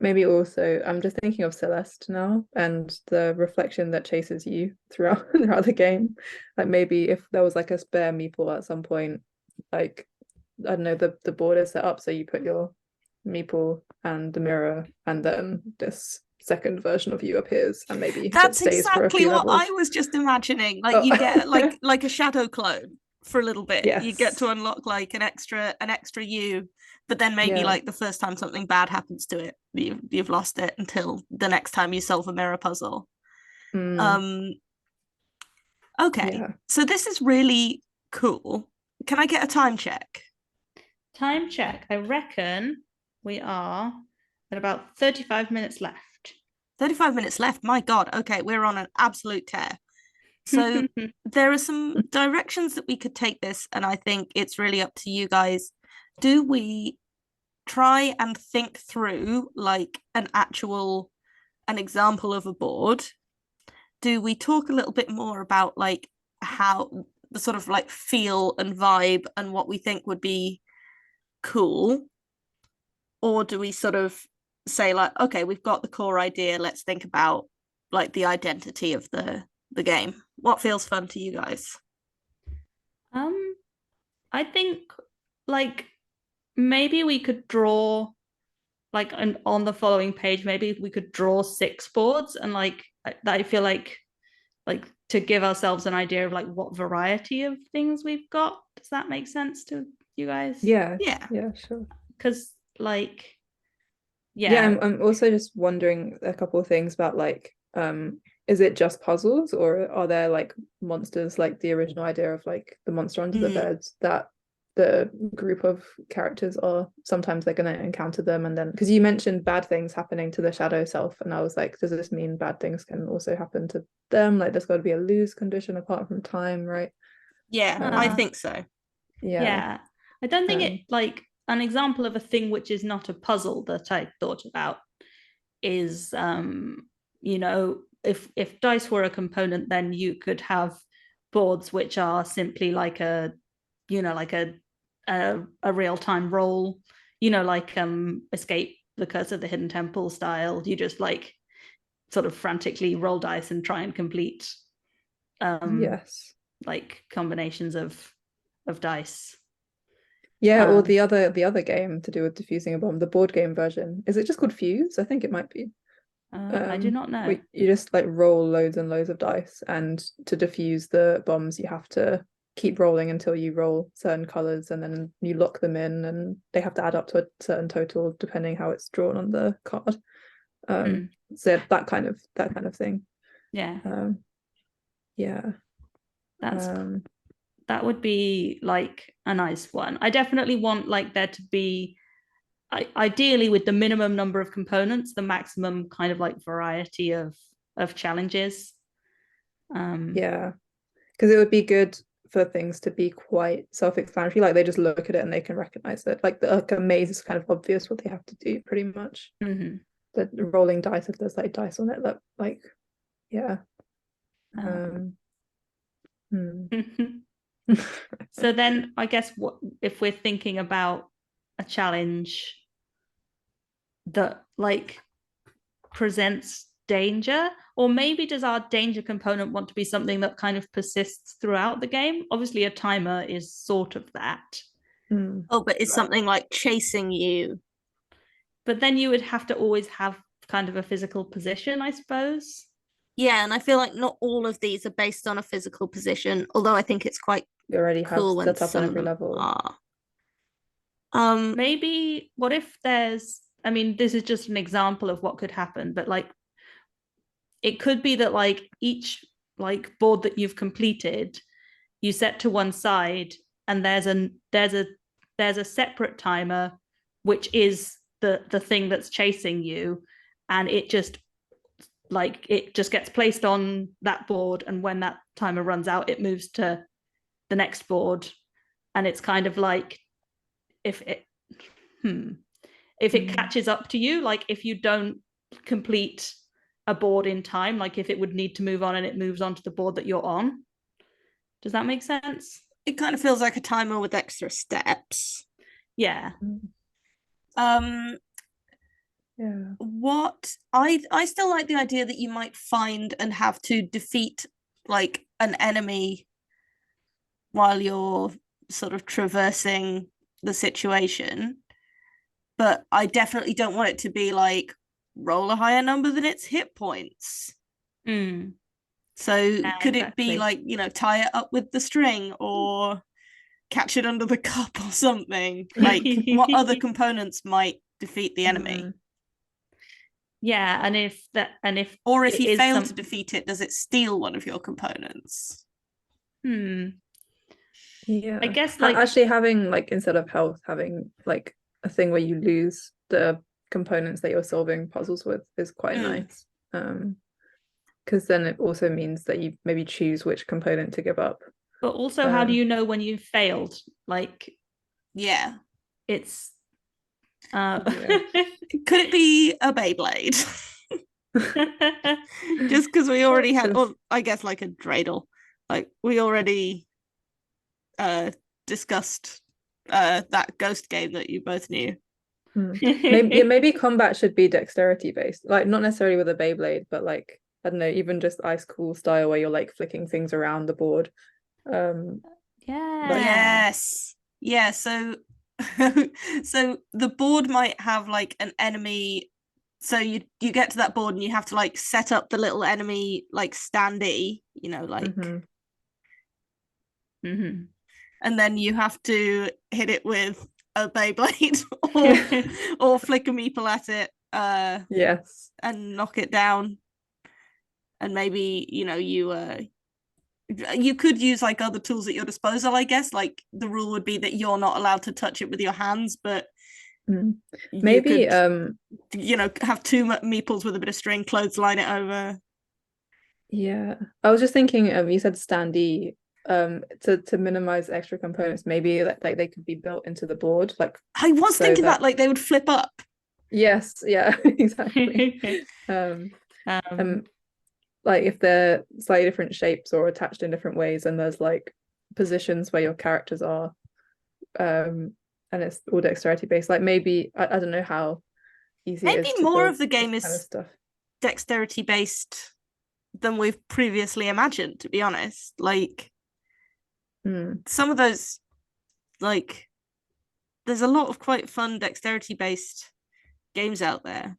Maybe also I'm just thinking of Celeste now and the reflection that chases you throughout the game. Like maybe if there was like a spare meeple at some point, like I don't know, the board is set up so you put your meeple and the mirror, and then this second version of you appears, and maybe
that's
stays
exactly
for a few
what
levels.
I was just imagining. Like you get like a shadow clone for a little bit.
Yes.
You get to unlock like an extra you, but then maybe like the first time something bad happens to it, you've lost it until the next time you solve a mirror puzzle. Okay, so this is really cool. Can I get a time check?
Time check. I reckon we are at about 35 minutes left.
35 minutes left. My God. Okay, we're on an absolute tear. So there are some directions that we could take this, and I think it's really up to you guys. Do we try and think through like an example of a board? Do we talk a little bit more about like how the sort of like feel and vibe and what we think would be cool? Or do we sort of say like, okay, we've got the core idea, let's think about like the identity of the game? What feels fun to you guys?
I think like maybe we could draw like on the following page, maybe we could draw 6 boards, and like I feel like to give ourselves an idea of like what variety of things we've got. Does that make sense to you guys?
Yeah, sure.
Because like
I'm also just wondering a couple of things about like is it just puzzles, or are there like monsters, like the original idea of like the monster under the beds, that the group of characters are sometimes they're going to encounter them, and then because you mentioned bad things happening to the shadow self, and I was like, does this mean bad things can also happen to them? Like there's got to be a lose condition apart from time, right?
I think so.
I don't think it like an example of a thing which is not a puzzle that I thought about is you know, if dice were a component, then you could have boards which are simply like a, you know, like a real-time roll, you know, like Escape the Curse of the Hidden Temple style. You just like sort of frantically roll dice and try and complete like combinations of dice.
Or the other game to do with defusing a bomb, the board game version, is it just called Fuse? I think it might be.
I do not know.
You just like roll loads and loads of dice, and to defuse the bombs you have to keep rolling until you roll certain colors, and then you lock them in, and they have to add up to a certain total depending how it's drawn on the card. So that kind of thing.
That would be like a nice one. I definitely want like there to be, ideally with the minimum number of components, the maximum kind of like variety of challenges.
Because it would be good for things to be quite self-explanatory, like they just look at it and they can recognize it. Like a maze is kind of obvious what they have to do, pretty much. The rolling dice, if there's like dice on it, that like
So then I guess what if we're thinking about a challenge that like presents danger, or maybe does our danger component want to be something that kind of persists throughout the game? Obviously a timer is sort of that.
But it's something like chasing you,
but then you would have to always have kind of a physical position, I suppose.
And I feel like not all of these are based on a physical position, although I think it's quite
you already
cool
have set up on every level.
Maybe what if there's, I mean, this is just an example of what could happen, but like it could be that like each like board that you've completed, you set to one side, and there's a separate timer which is the thing that's chasing you, and it just gets placed on that board, and when that timer runs out, it moves to the next board, and it's kind of like if it catches up to you, like if you don't complete a board in time, like if it would need to move on and it moves on to the board that you're on. Does that make sense?
It kind of feels like a timer with extra steps.
Yeah.
Yeah.
What I still like the idea that you might find and have to defeat like an enemy while you're sort of traversing the situation. But I definitely don't want it to be like roll a higher number than its hit points. So
Yeah,
could it
exactly.
be like, you know, tie it up with the string or catch it under the cup or something? Like what other components might defeat the enemy?
Yeah, and if
Or if
it
you
is
fail to defeat it, does it steal one of your components?
Yeah.
I guess like
actually having like instead of health, having like a thing where you lose the components that you're solving puzzles with is quite nice. Because then it also means that you maybe choose which component to give up.
But also, how do you know when you've failed? Like,
yeah,
it's
could it be a Beyblade? Just because we already had, or I guess like a dreidel, like we already discussed that ghost game that you both knew.
Maybe combat should be dexterity based, like not necessarily with a Beyblade, but like I don't know, even just ice cool style where you're like flicking things around the board.
Yes. Yeah, so so the board might have like an enemy, so you get to that board and you have to like set up the little enemy like standee, you know, like and then you have to hit it with a Beyblade or flick a meeple at it
yes,
and knock it down. And maybe, you know, you could use like other tools at your disposal, I guess. Like the rule would be that you're not allowed to touch it with your hands, but
maybe
could, you know, have two meeples with a bit of string, clothesline it over.
Yeah, I was just thinking you said standee, to minimize extra components, maybe like they could be built into the board, like
I was thinking that like they would flip up.
Yes, yeah, exactly. Like if they're slightly different shapes or attached in different ways, and there's like positions where your characters are, and it's all dexterity based. Like maybe I don't know how easy it is.
Maybe
to
more
build
of the game
this kind of
is
stuff.
dexterity based than we've previously imagined, to be honest. Like some of those, like there's a lot of quite fun dexterity based games out there.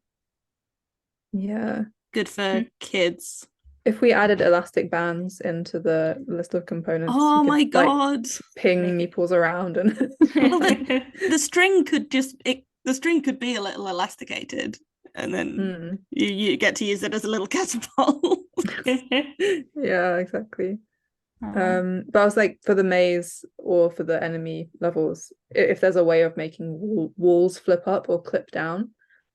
Yeah,
good for kids.
If we added elastic bands into the list of components,
oh my god,
like, ping meeples around and
well, the string could just the string could be a little elasticated, and then you get to use it as a little catapult.
Yeah, exactly. But I was like, for the maze or for the enemy levels, if there's a way of making walls flip up or clip down,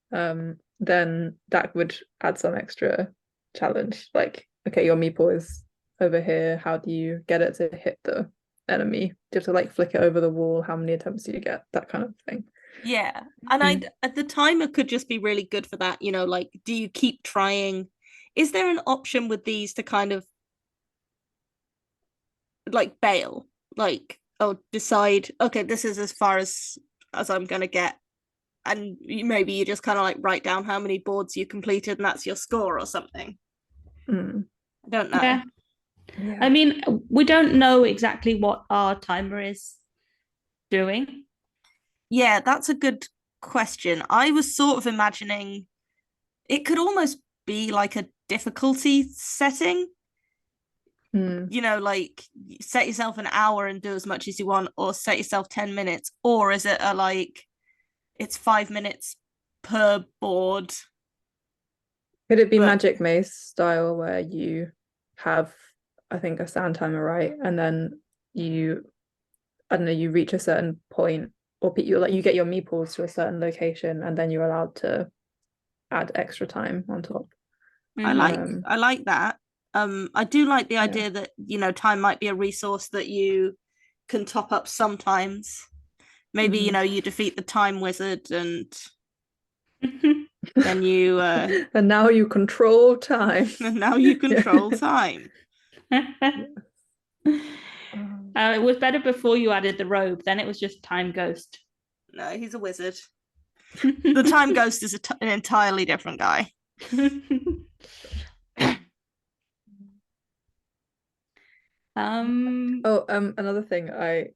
then that would add some extra challenge. Like, okay, your meeple is over here, how do you get it to hit the enemy? Do you have to like flick it over the wall? How many attempts do you get? That kind of thing.
Yeah, and the timer could just be really good for that, you know, like, do you keep trying? Is there an option with these to kind of like bail, like, oh, decide, okay, this is as far as I'm gonna get, and maybe you just kind of like write down how many boards you completed and that's your score or something. I don't know.
Yeah. I mean, we don't know exactly what our timer is doing.
Yeah, that's a good question. I was sort of imagining it could almost be like a difficulty setting. You know, like set yourself an hour and do as much as you want, or set yourself 10 minutes, or is it a like it's 5 minutes per board?
Could it be Magic Maze style where you have, I think, a sound timer, right? And then you, I don't know, you reach a certain point, or you get your meeples to a certain location, and then you're allowed to add extra time on top.
I like that. I do like the idea that, you know, time might be a resource that you can top up sometimes. Maybe, you know, you defeat the time wizard and then you
and now you control time.
and now you control time.
It was better before you added the robe, then it was just time ghost.
No, he's a wizard. The time ghost is an entirely different guy.
Another thing, I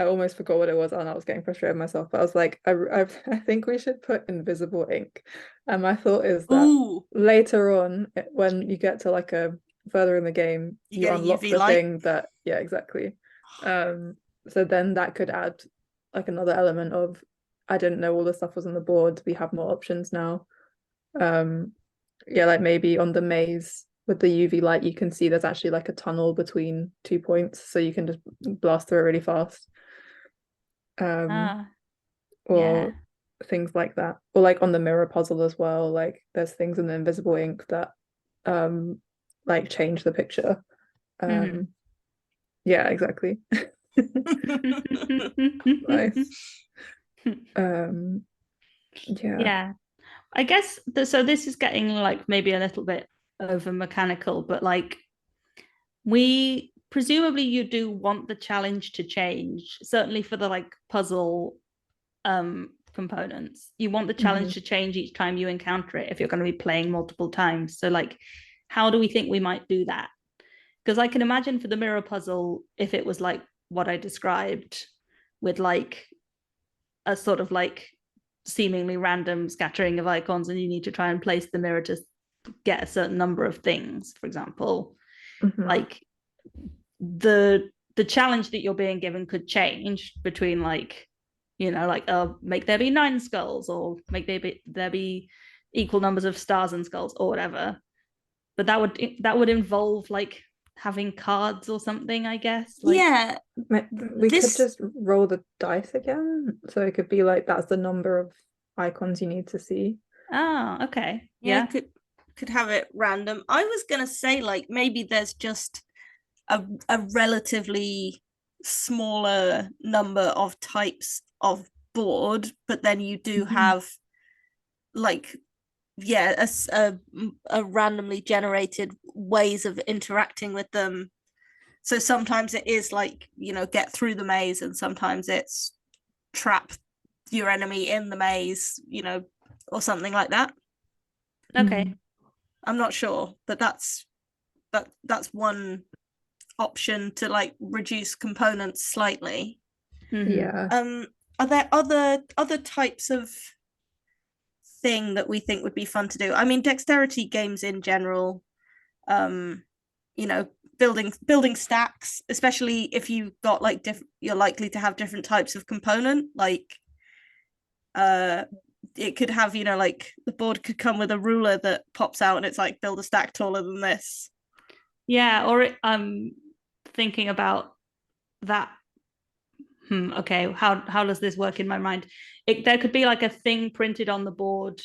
almost forgot what it was, and I was getting frustrated with myself, but I was like, I think we should put invisible ink. And my thought is that later on, when you get to like a further in the game, you unlock the thing that, yeah, exactly. So then that could add like another element of, I didn't know all the stuff was on the board, we have more options now. Yeah, like maybe on the maze with the UV light, you can see there's actually like a tunnel between 2 points, so you can just blast through it really fast. Or things like that. Or like on the mirror puzzle as well, like there's things in the invisible ink that like change the picture. Yeah, exactly. Nice.
Yeah. I guess so this is getting like maybe a little bit over mechanical, but like we presumably you do want the challenge to change, certainly for the like puzzle components. You want the challenge to change each time you encounter it if you're going to be playing multiple times. So like, how do we think we might do that? Because I can imagine for the mirror puzzle, if it was like what I described with like a sort of like seemingly random scattering of icons, and you need to try and place the mirror to get a certain number of things, for example, like the challenge that you're being given could change between like, you know, like make there be 9 skulls, or make there be equal numbers of stars and skulls, or whatever. But that would involve like having cards or something, I guess. Like,
yeah,
we could just roll the dice again, so it could be like that's the number of icons you need to see.
Oh, okay.
Yeah, could have it random. I was gonna say like maybe there's just a relatively smaller number of types of board, but then you do have like a randomly generated ways of interacting with them. So sometimes it is like, you know, get through the maze, and sometimes it's trap your enemy in the maze, you know, or something like that.
Okay.
I'm not sure, but that's one option to like reduce components slightly.
Yeah.
Are there other types of thing that we think would be fun to do? I mean, dexterity games in general, you know, building stacks, especially if you've got like you're likely to have different types of component, like it could have, you know, like the board could come with a ruler that pops out and it's like build a stack taller than this.
Yeah, or I'm thinking about that. Okay, how does this work in my mind? There could be like a thing printed on the board,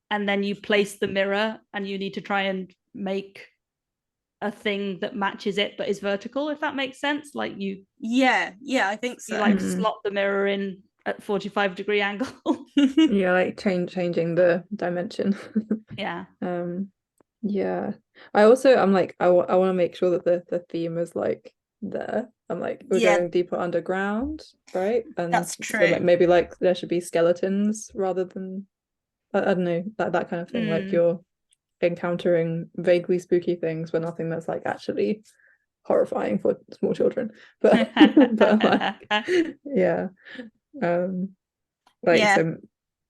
and then you place the mirror, and you need to try and make a thing that matches it but is vertical, if that makes sense. Like you
I think so.
You like slot the mirror in at 45-degree angle.
Yeah, like changing the dimension.
Yeah.
Yeah. I'm like I want to make sure that the theme is like there. I'm like, we're going deeper underground, right? And
that's true.
So like maybe like there should be skeletons rather than I don't know, that kind of thing. Like you're encountering vaguely spooky things, but nothing that's like actually horrifying for small children. But like yeah. So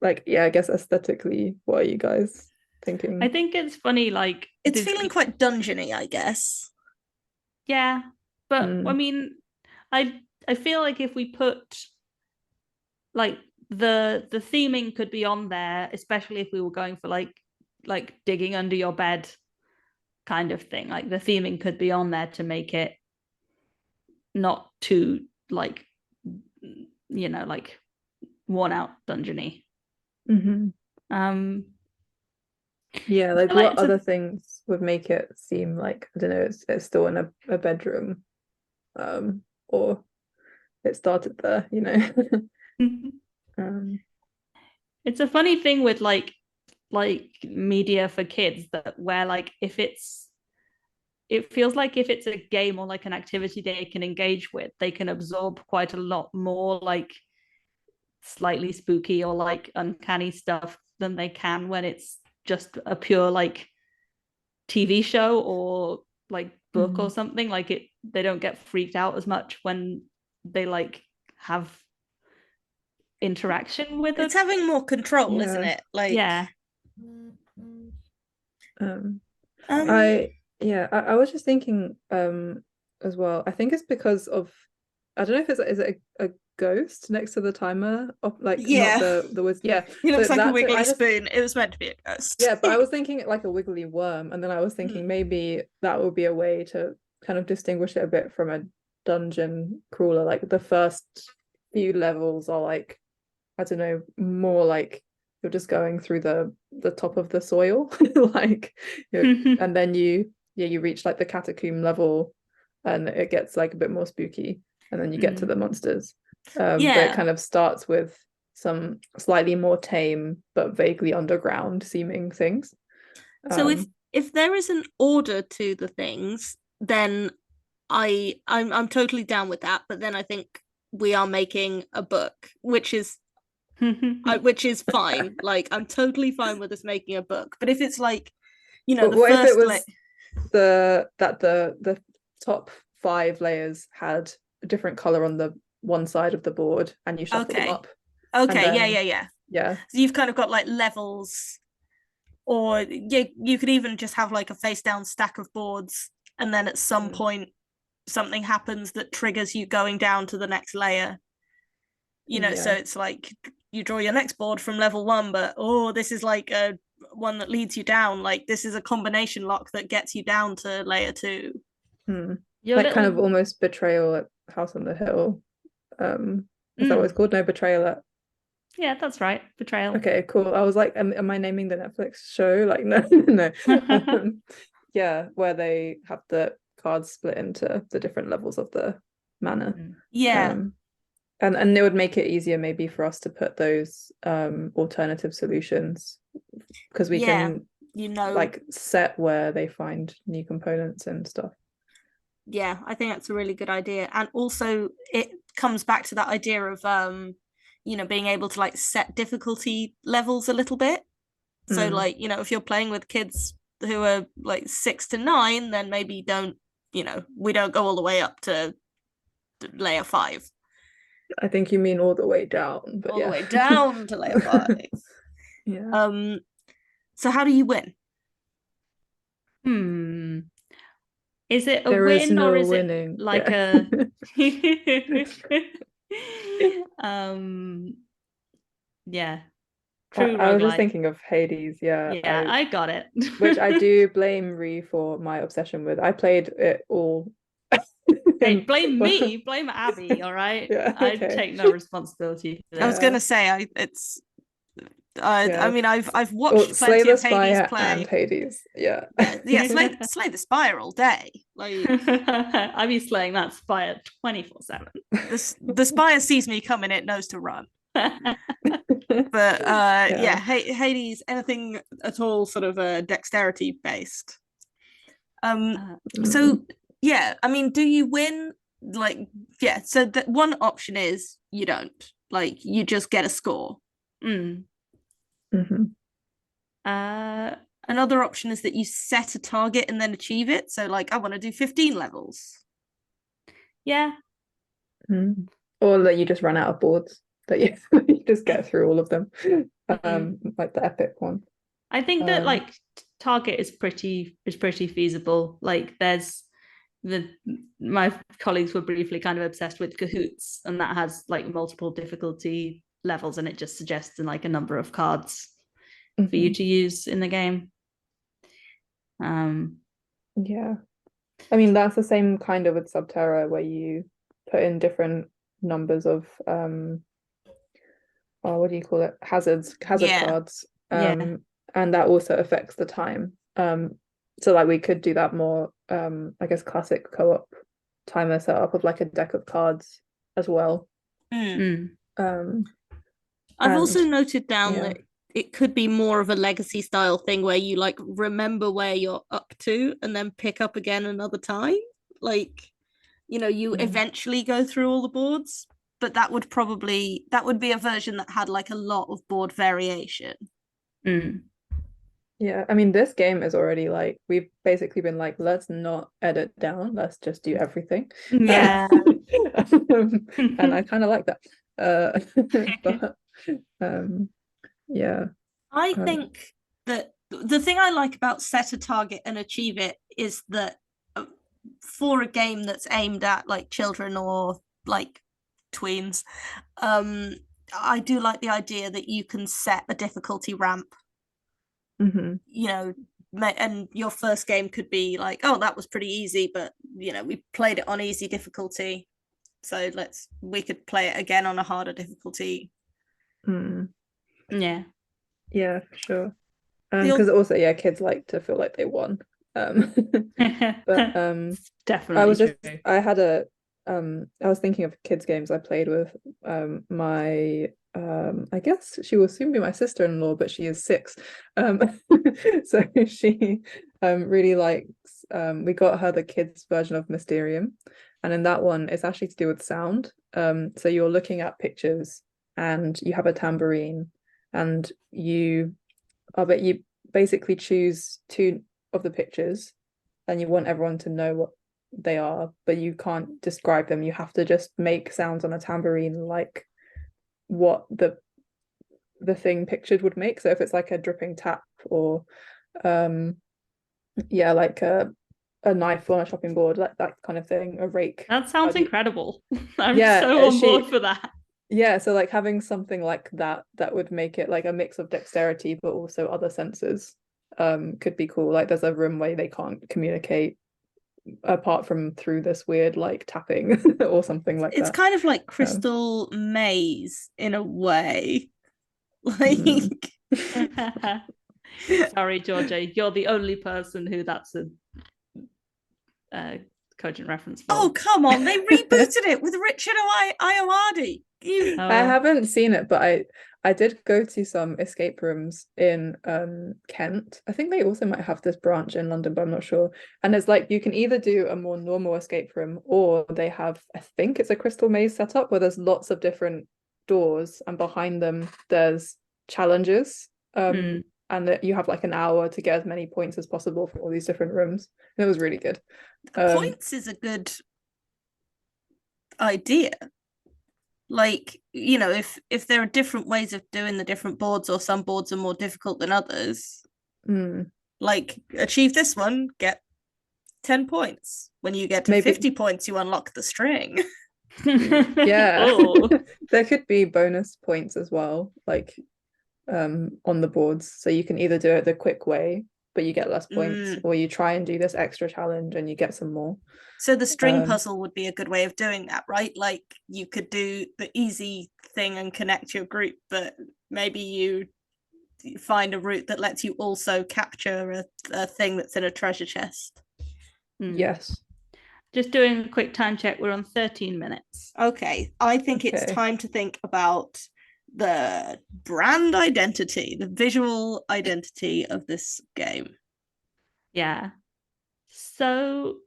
like I guess aesthetically, what are you guys thinking?
I think it's funny, like
it's feeling quite dungeony, I guess.
Yeah, but I mean, I feel like if we put like the theming could be on there, especially if we were going for like digging under your bed kind of thing. Like the theming could be on there to make it not too like, you know, like worn out dungeony.
Yeah, like what other things would make it seem like, I don't know, it's still in a bedroom, or it started there, you know.
It's a funny thing with like media for kids, that where like it feels like if it's a game or like an activity they can engage with, they can absorb quite a lot more like slightly spooky or like uncanny stuff than they can when it's just a pure like TV show or like book or something. Like they don't get freaked out as much when they like have interaction with
It's having more control, isn't it? Like,
yeah.
I was just thinking as well. I think it's because of, I don't know if is it a ghost next to the timer, like not the was
he looks
so
like a wiggly spoon. It was meant to be a ghost.
Yeah, but I was thinking like a wiggly worm, and then I was thinking maybe that would be a way to kind of distinguish it a bit from a dungeon crawler. Like the first few levels are like, I don't know, more like you're just going through the top of the soil, like, and then you reach like the catacomb level, and it gets like a bit more spooky, and then you get to the monsters. But it kind of starts with some slightly more tame but vaguely underground seeming things.
So if there is an order to the things, then I'm totally down with that. But then I think we are making a book, which is fine. Like, I'm totally fine with us making a book. But if it's like, you know,
what if it was the top 5 layers had a different color on the one side of the board, and you shuffle them up?
Okay,
then,
yeah. So you've kind of got like levels, or you could even just have like a face down stack of boards, and then at some point something happens that triggers you going down to the next layer. You know, so it's like you draw your next board from level 1, but this is like a one that leads you down. Like, this is a combination lock that gets you down to layer 2.
Like kind of almost Betrayal at House on the Hill. Is that what it's called? No, Betrayal at...
Yeah, that's right. Betrayal.
Okay, cool. I was like, am I naming the Netflix show? Like, no. Yeah, where they have the cards split into the different levels of the manor. And it would make it easier maybe for us to put those alternative solutions, because we can, you know, like set where they find new components and stuff.
Yeah, I think that's a really good idea. And also it comes back to that idea of you know, being able to like set difficulty levels a little bit. So like, you know, if you're playing with kids who are like 6 to 9, then maybe we don't go all the way up to layer 5.
I think you mean all the way down, but
all the way down to layer 5.
Yeah.
So how do you win?
Is it a
there
win,
is no
or is
winning.
it like yeah. True.
I was just thinking of Hades.
I got it.
Which I do blame Ree for my obsession with. I played it all.
Hey, blame me, blame Abby, all right?
Yeah,
I take no responsibility for that.
I was gonna say I mean, I've watched plenty of Hades play.
And Hades,
slay the Spire all day. Like,
I'd be slaying that Spire 24/7.
The Spire sees me coming, it knows to run. But Hades, anything at all sort of dexterity based. So yeah, I mean, do you win? Like, so that one option is you don't, like, you just get a score. Another option is that you set a target and then achieve it. So like, I want to do 15 levels.
Or that you just run out of boards, that you just get through all of them. Like the epic one.
I think that like target is pretty feasible. Like, there's my colleagues were briefly kind of obsessed with Cahoots, and that has like multiple difficulty levels, and it just suggests like a number of cards for you to use in the game.
Yeah, I mean, that's the same kind of with Subterra, where you put in different numbers of what do you call it, hazard cards, and that also affects the time. So like we could do that more I guess classic co-op timer setup of like a deck of cards as well.
Mm.
I've also
And
noted down
yeah.
that it could be more of a legacy style thing where you like remember where you're up to and then pick up again another time. Like, you know, you eventually go through all the boards, but that would be a version that had like a lot of board variation.
Yeah, I mean, this game is already like, we've basically been like, let's not edit down, let's just do everything.
Yeah.
And I kind of like that. But yeah.
I think that the thing I like about set a target and achieve it is that for a game that's aimed at like children or like tweens, I do like the idea that you can set a difficulty ramp. You know, and your first game could be like, oh, that was pretty easy, but you know, we played it on easy difficulty, so we could play it again on a harder difficulty.
Yeah,
for sure. Because also, yeah, kids like to feel like they won. But
definitely
I was thinking of kids games I played with my I guess she will soon be my sister-in-law, but she is 6. So she really likes we got her the kids version of Mysterium, and in that one it's actually to do with sound. So you're looking at pictures and you have a tambourine, and you basically choose 2 of the pictures and you want everyone to know what they are, but you can't describe them. You have to just make sounds on a tambourine like what the thing pictured would make. So if it's like a dripping tap or like a knife on a chopping board, like that kind of thing, a rake.
That sounds incredible. I'm on board for that.
Yeah, so like having something like that would make it like a mix of dexterity but also other senses could be cool. Like there's a room where they can't communicate apart from through this weird like tapping or something like that.
It's kind of like Crystal Maze in a way. Like
sorry, Georgia, you're the only person who that's a cogent reference for.
Oh, come on, they rebooted it with Richard Ayoade.
I haven't seen it, but I did go to some escape rooms in Kent. I think they also might have this branch in London, but I'm not sure. And it's like you can either do a more normal escape room, or they have, I think it's a crystal maze setup where there's lots of different doors, and behind them there's challenges. And that you have like an hour to get as many points as possible for all these different rooms. And it was really good.
Points is a good idea. Like, you know, if there are different ways of doing the different boards, or some boards are more difficult than others, like achieve this one, get 10 points. When you get to 50 points, you unlock the string.
Yeah. There could be bonus points as well, like on the boards, so you can either do it the quick way but you get less points, or you try and do this extra challenge and you get some more.
So the string puzzle would be a good way of doing that, right? Like you could do the easy thing and connect your group, but maybe you find a route that lets you also capture a thing that's in a treasure chest.
Yes.
Just doing a quick time check, we're on 13 minutes.
Okay, I think it's time to think about the brand identity, the visual identity of this game.
Yeah. So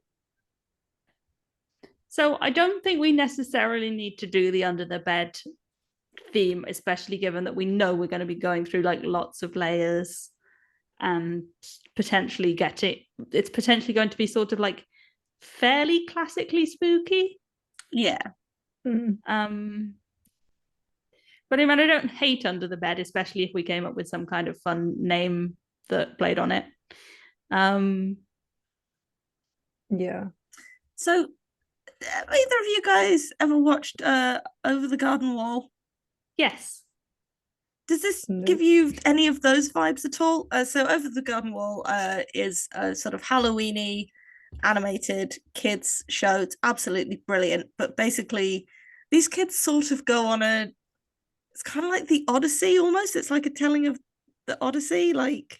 I don't think we necessarily need to do the under the bed theme, especially given that we know we're going to be going through like lots of layers and potentially it's potentially going to be sort of like fairly classically spooky.
Yeah.
But I mean, I don't hate under the bed, especially if we came up with some kind of fun name that played on it.
Yeah.
So either of you guys ever watched Over the Garden Wall?
Yes.
Does this give you any of those vibes at all? So Over the Garden Wall is a sort of Halloween-y animated kids show. It's absolutely brilliant. But basically, these kids sort of go on it's kind of like the Odyssey almost. It's like a telling of the Odyssey. Like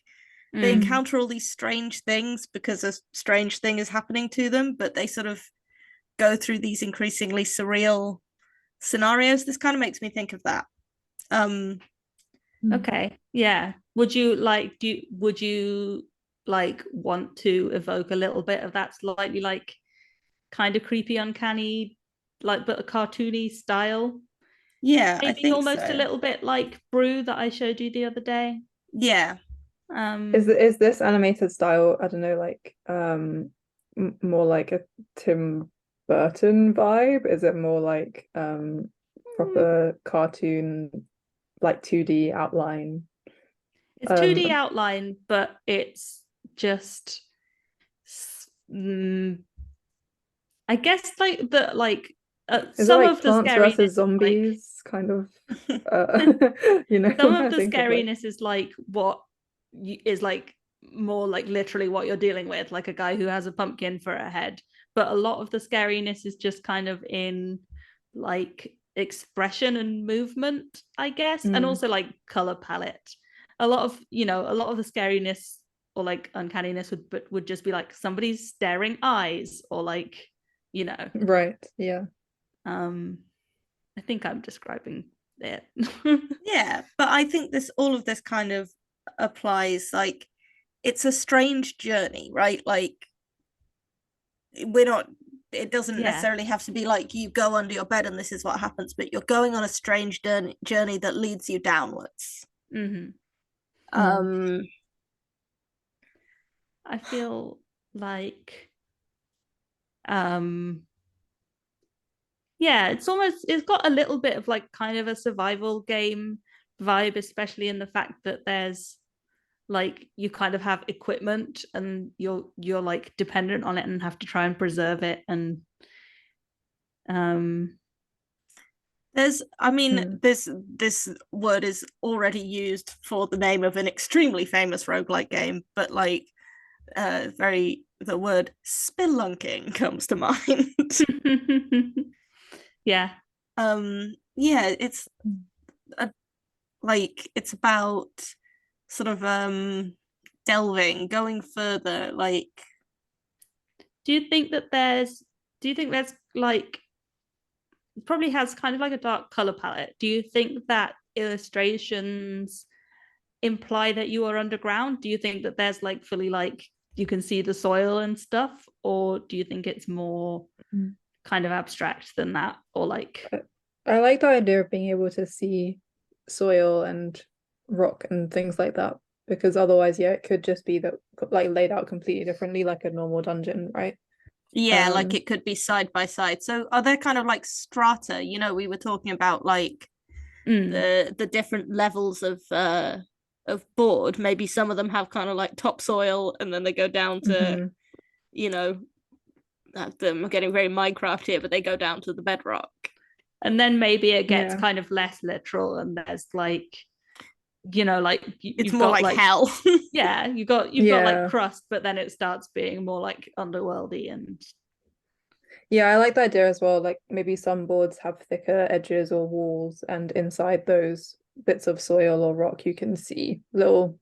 they encounter all these strange things because a strange thing is happening to them, but they sort of go through these increasingly surreal scenarios. This kind of makes me think of that.
Okay, yeah. Would you want to evoke a little bit of that slightly like kind of creepy, uncanny, like but a cartoony style?
Yeah, I
Maybe
think
almost
so.
a little bit like Brew that I showed you the other day.
Yeah.
Is this animated style, I don't know, like more like a Tim Burton vibe? Is it more like proper cartoon, like 2D outline?
It's 2D outline, but it's just I guess like the
Is
some
it like
of the
Plants
scariness
vs
is like
Zombies kind of you know
some
what
of
I
the
think of, like...
scariness is like what is like more like literally what you're dealing with, like a guy who has a pumpkin for a head. But a lot of the scariness is just kind of in like expression and movement, I guess, and also like color palette. A lot of the scariness or like uncanniness would just be like somebody's staring eyes or like
Right, yeah.
I think I'm describing it.
Yeah, but I think all of this kind of applies, like it's a strange journey, right? Like it doesn't necessarily have to be like you go under your bed and this is what happens, but you're going on a strange journey that leads you downwards.
I feel like yeah, it's got a little bit of like kind of a survival game vibe, especially in the fact that there's like you kind of have equipment and you're like dependent on it and have to try and preserve it. And
this word is already used for the name of an extremely famous roguelike game, but like the word spelunking comes to mind.
Yeah.
It's it's about sort of delving, going further. Like,
do you think there's like, it probably has kind of like a dark color palette? Do you think that illustrations imply that you are underground? Do you think that there's like fully like you can see the soil and stuff, or do you think it's more kind of abstract than that? Or like,
I like the idea of being able to see soil and rock and things like that, because otherwise, yeah, it could just be that like laid out completely differently, like a normal dungeon, right?
Yeah, like it could be side by side. So are there kind of like strata? We were talking about like the different levels of board. Maybe some of them have kind of like topsoil, and then they go down to I'm getting very Minecraft here, but they go down to the bedrock.
And then maybe it gets kind of less literal, and there's like, like
it's more like hell.
Yeah, you've got like crust, but then it starts being more like underworldy. And
yeah, I like the idea as well. Like maybe some boards have thicker edges or walls, and inside those bits of soil or rock, you can see little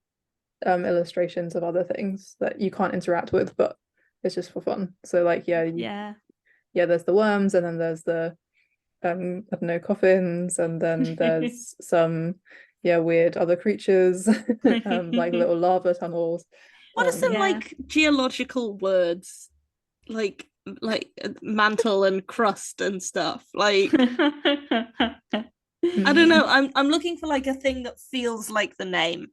illustrations of other things that you can't interact with, but it's just for fun. So like, yeah, there's the worms, and then there's the I don't know, coffins, and then there's some weird other creatures, like little lava tunnels.
What are some like geological words, like mantle and crust and stuff? Like I don't know. I'm looking for like a thing that feels like the name.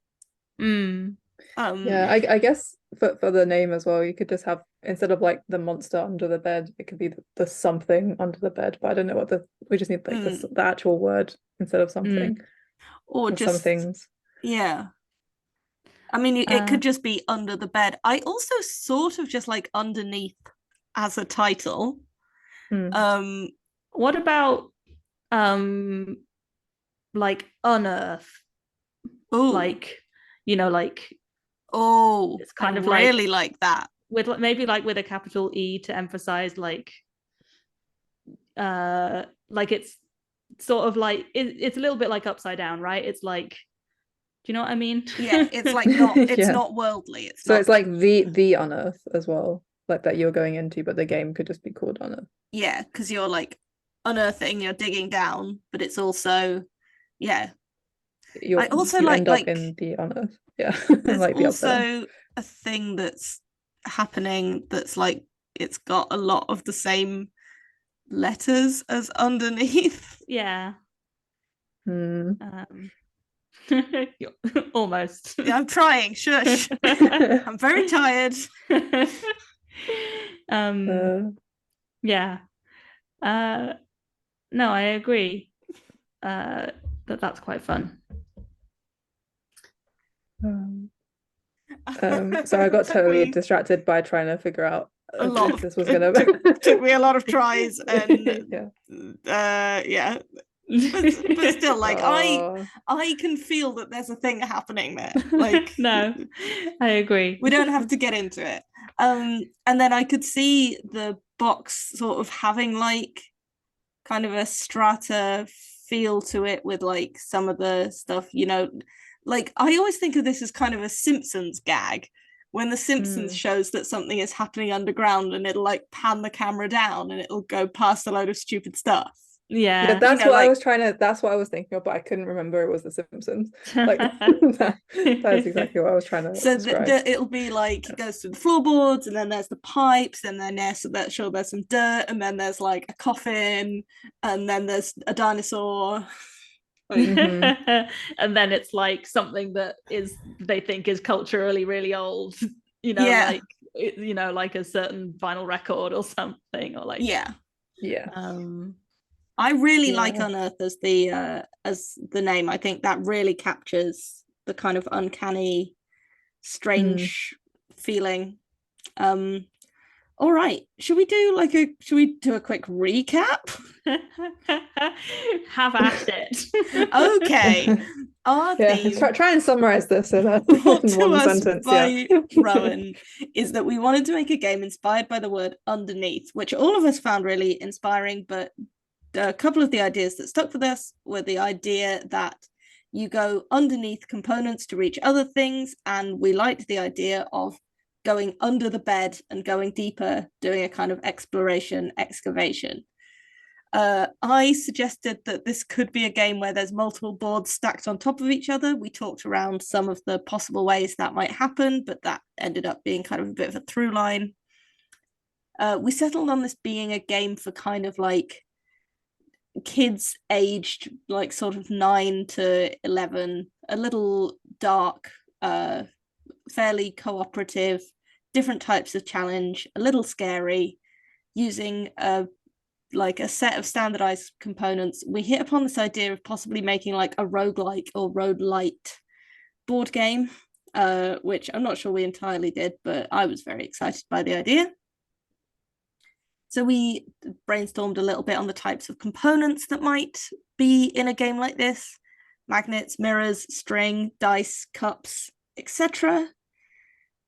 Yeah, I guess for the name as well, you could just have, instead of like the monster under the bed, it could be the something under the bed. But I don't know what we just need like the actual word instead of something.
Or just
some things.
Yeah. I mean, it could just be under the bed. I also sort of just like underneath as a title.
What about like UnEarth?
Ooh.
Like, like,
it's
kind of
really like that,
with maybe like with a capital E to emphasize like it's sort of like it's a little bit like Upside Down, right? It's like, do you know what I mean?
Yeah, it's like not it's not worldly.
It's like the UnEarth as well, like that you're going into, but the game could just be called UnEarth.
Yeah, because you're like unearthing, you're digging down, but it's also, yeah.
You
I also
end up
like
in the unearth. Yeah.
there's
like the upside down.
also a thing that's happening that's like it's got a lot of the same letters as underneath.
Yeah.
Hmm.
Almost.
Yeah, I'm trying. Shush. I'm very tired.
Yeah. No, I agree. That's quite fun.
So I got totally distracted by trying to figure out
a lot
if this was gonna
took me a lot of tries, and
yeah.
but still, like, I can feel that there's a thing happening there. Like,
no, I agree.
We don't have to get into it. And then I could see the box sort of having like kind of a strata feel to it with like some of the stuff, you know, like I always think of this as kind of a Simpsons gag when the Simpsons shows that something is happening underground, and it'll like pan the camera down and it'll go past a load of stupid stuff.
Yeah,
that's what I was that's what I was thinking of, but I couldn't remember it was the Simpsons. Like that's exactly what I was trying to describe.
It'll be like it goes through the floorboards, and then there's the pipes, and then there's some dirt, and then there's like a coffin, and then there's a dinosaur.
And then it's like something that they think is culturally really old, you know, like you know, like a certain vinyl record or something, or like
yeah.
I really like UnEarth as the name. I think that really captures the kind of uncanny, strange feeling. All right, should we do a quick recap?
Have at it.
Okay. Our theme,
try and summarize this in
brought to
one
us
sentence
by Rowan, is that we wanted to make a game inspired by the word underneath, which all of us found really inspiring, but a couple of the ideas that stuck with us were the idea that you go underneath components to reach other things, and we liked the idea of going under the bed and going deeper, doing a kind of excavation. I suggested that this could be a game where there's multiple boards stacked on top of each other. We talked around some of the possible ways that might happen, but that ended up being kind of a bit of a through line. We settled on this being a game for kind of like kids aged like sort of 9 to 11, a little dark, fairly cooperative, different types of challenge, a little scary, using a set of standardized components. We hit upon this idea of possibly making like a roguelike or roguelite board game, which I'm not sure we entirely did, but I was very excited by the idea. So we brainstormed a little bit on the types of components that might be in a game like this: magnets, mirrors, string, dice, cups, etc.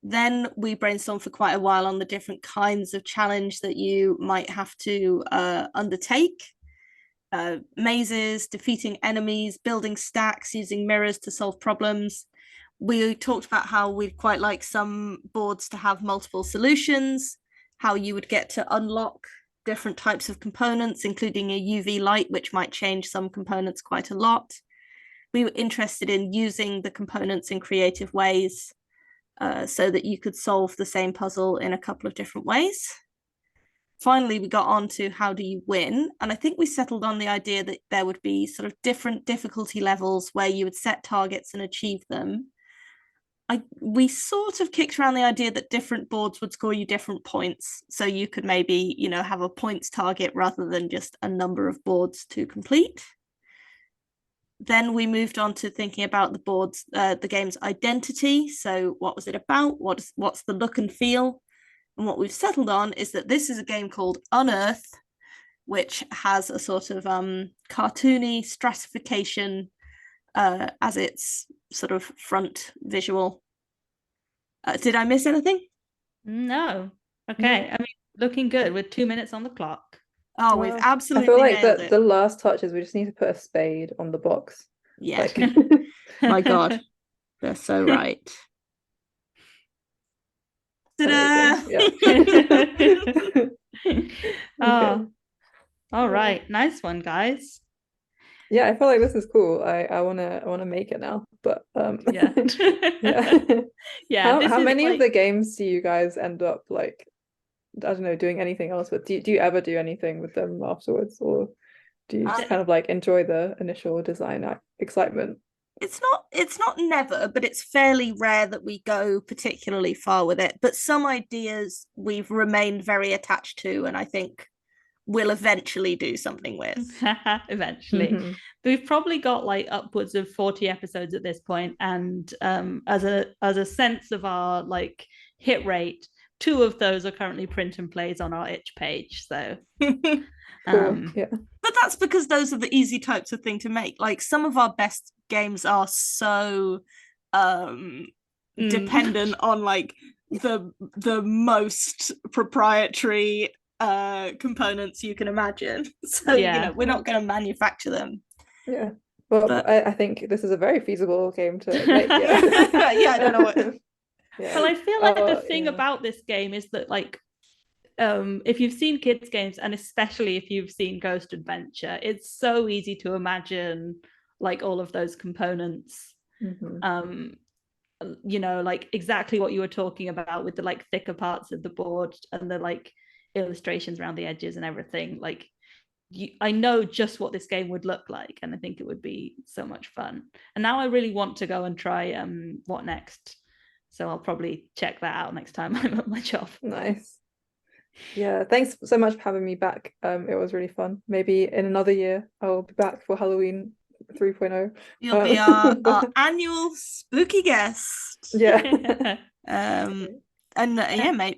Then we brainstormed for quite a while on the different kinds of challenge that you might have to undertake. Mazes, defeating enemies, building stacks, using mirrors to solve problems. We talked about how we'd quite like some boards to have multiple solutions, how you would get to unlock different types of components, including a UV light, which might change some components quite a lot. We were interested in using the components in creative ways, so that you could solve the same puzzle in a couple of different ways. Finally, we got on to how do you win, and I think we settled on the idea that there would be sort of different difficulty levels where you would set targets and achieve them. We sort of kicked around the idea that different boards would score you different points, so you could maybe, you know, have a points target rather than just a number of boards to complete. Then we moved on to thinking about the game's identity. So what was it about? What's the look and feel? And what we've settled on is that this is a game called UnEarth, which has a sort of cartoony stratification as its sort of front visual. Did I miss anything?
No. Okay. I mean, looking good with 2 minutes on the clock.
Oh, we've absolutely.
I feel like the last touch is we just need to put a spade on the box.
Yeah. My God, they're so right. Ta-da!
Yeah. Okay.
All right, nice one, guys.
Yeah, I feel like this is cool. I wanna make it now. But
Yeah.
yeah.
Yeah, this
How
is
many of
like
the games do you guys end up like, I don't know, doing anything else with? Do you ever do anything with them afterwards, or do you just kind of like enjoy the initial design excitement?
It's not never, but it's fairly rare that we go particularly far with it. But some ideas we've remained very attached to, and I think we'll eventually do something with.
Eventually.
Mhm.
We've probably got like upwards of 40 episodes at this point, and as a sense of our like hit rate, 2 of those are currently print and plays on our itch page. So
Cool. Yeah.
But that's because those are the easy types of thing to make. Like some of our best games are so dependent on like the most proprietary components you can imagine. So
Yeah.
you know, we're not going to manufacture them.
Yeah. Well,
But-
I think this is a very feasible game to make. Yeah.
Yeah, I don't know what.
Yeah.
Well, I feel like the
Oh,
thing
yeah.
about this game is that like if you've seen kids games, and especially if you've seen Ghost Adventure, it's so easy to imagine like all of those components.
Mhm.
You know, like exactly what you were talking about with the like thicker parts of the board and the like illustrations around the edges and everything. Like I know just what this game would look like, and I think it would be so much fun. And now I really want to go and try What Next, so I'll probably check that out next time I'm at my job.
Nice. Yeah, thanks so much for having me back. It was really fun. Maybe in another year I'll be back for Halloween 3.0.
You'll be our annual spooky guest.
Yeah.
And yeah,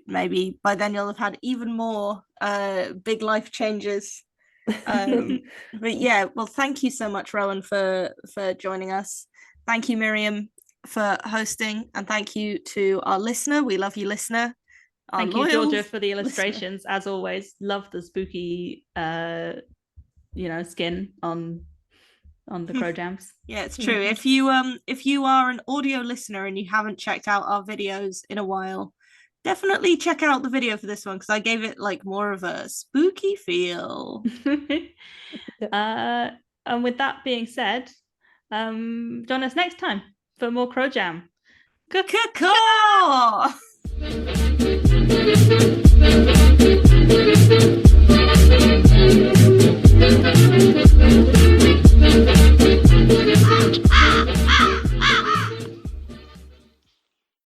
maybe by then you'll have had even more big life changes. But yeah, well, thank you so much, Rowan, for joining us. Thank you, Miriam, for hosting, and thank you to our listener. We love you, listener.
Thank you, Georgia, for the illustrations. Listener. As always, love the spooky skin on the Crow Jams.
Yeah, it's true. If you are an audio listener and you haven't checked out our videos in a while, definitely check out the video for this one, because I gave it like more of a spooky feel.
And with that being said, join us next time for more Crow Jam.
Caw-caw!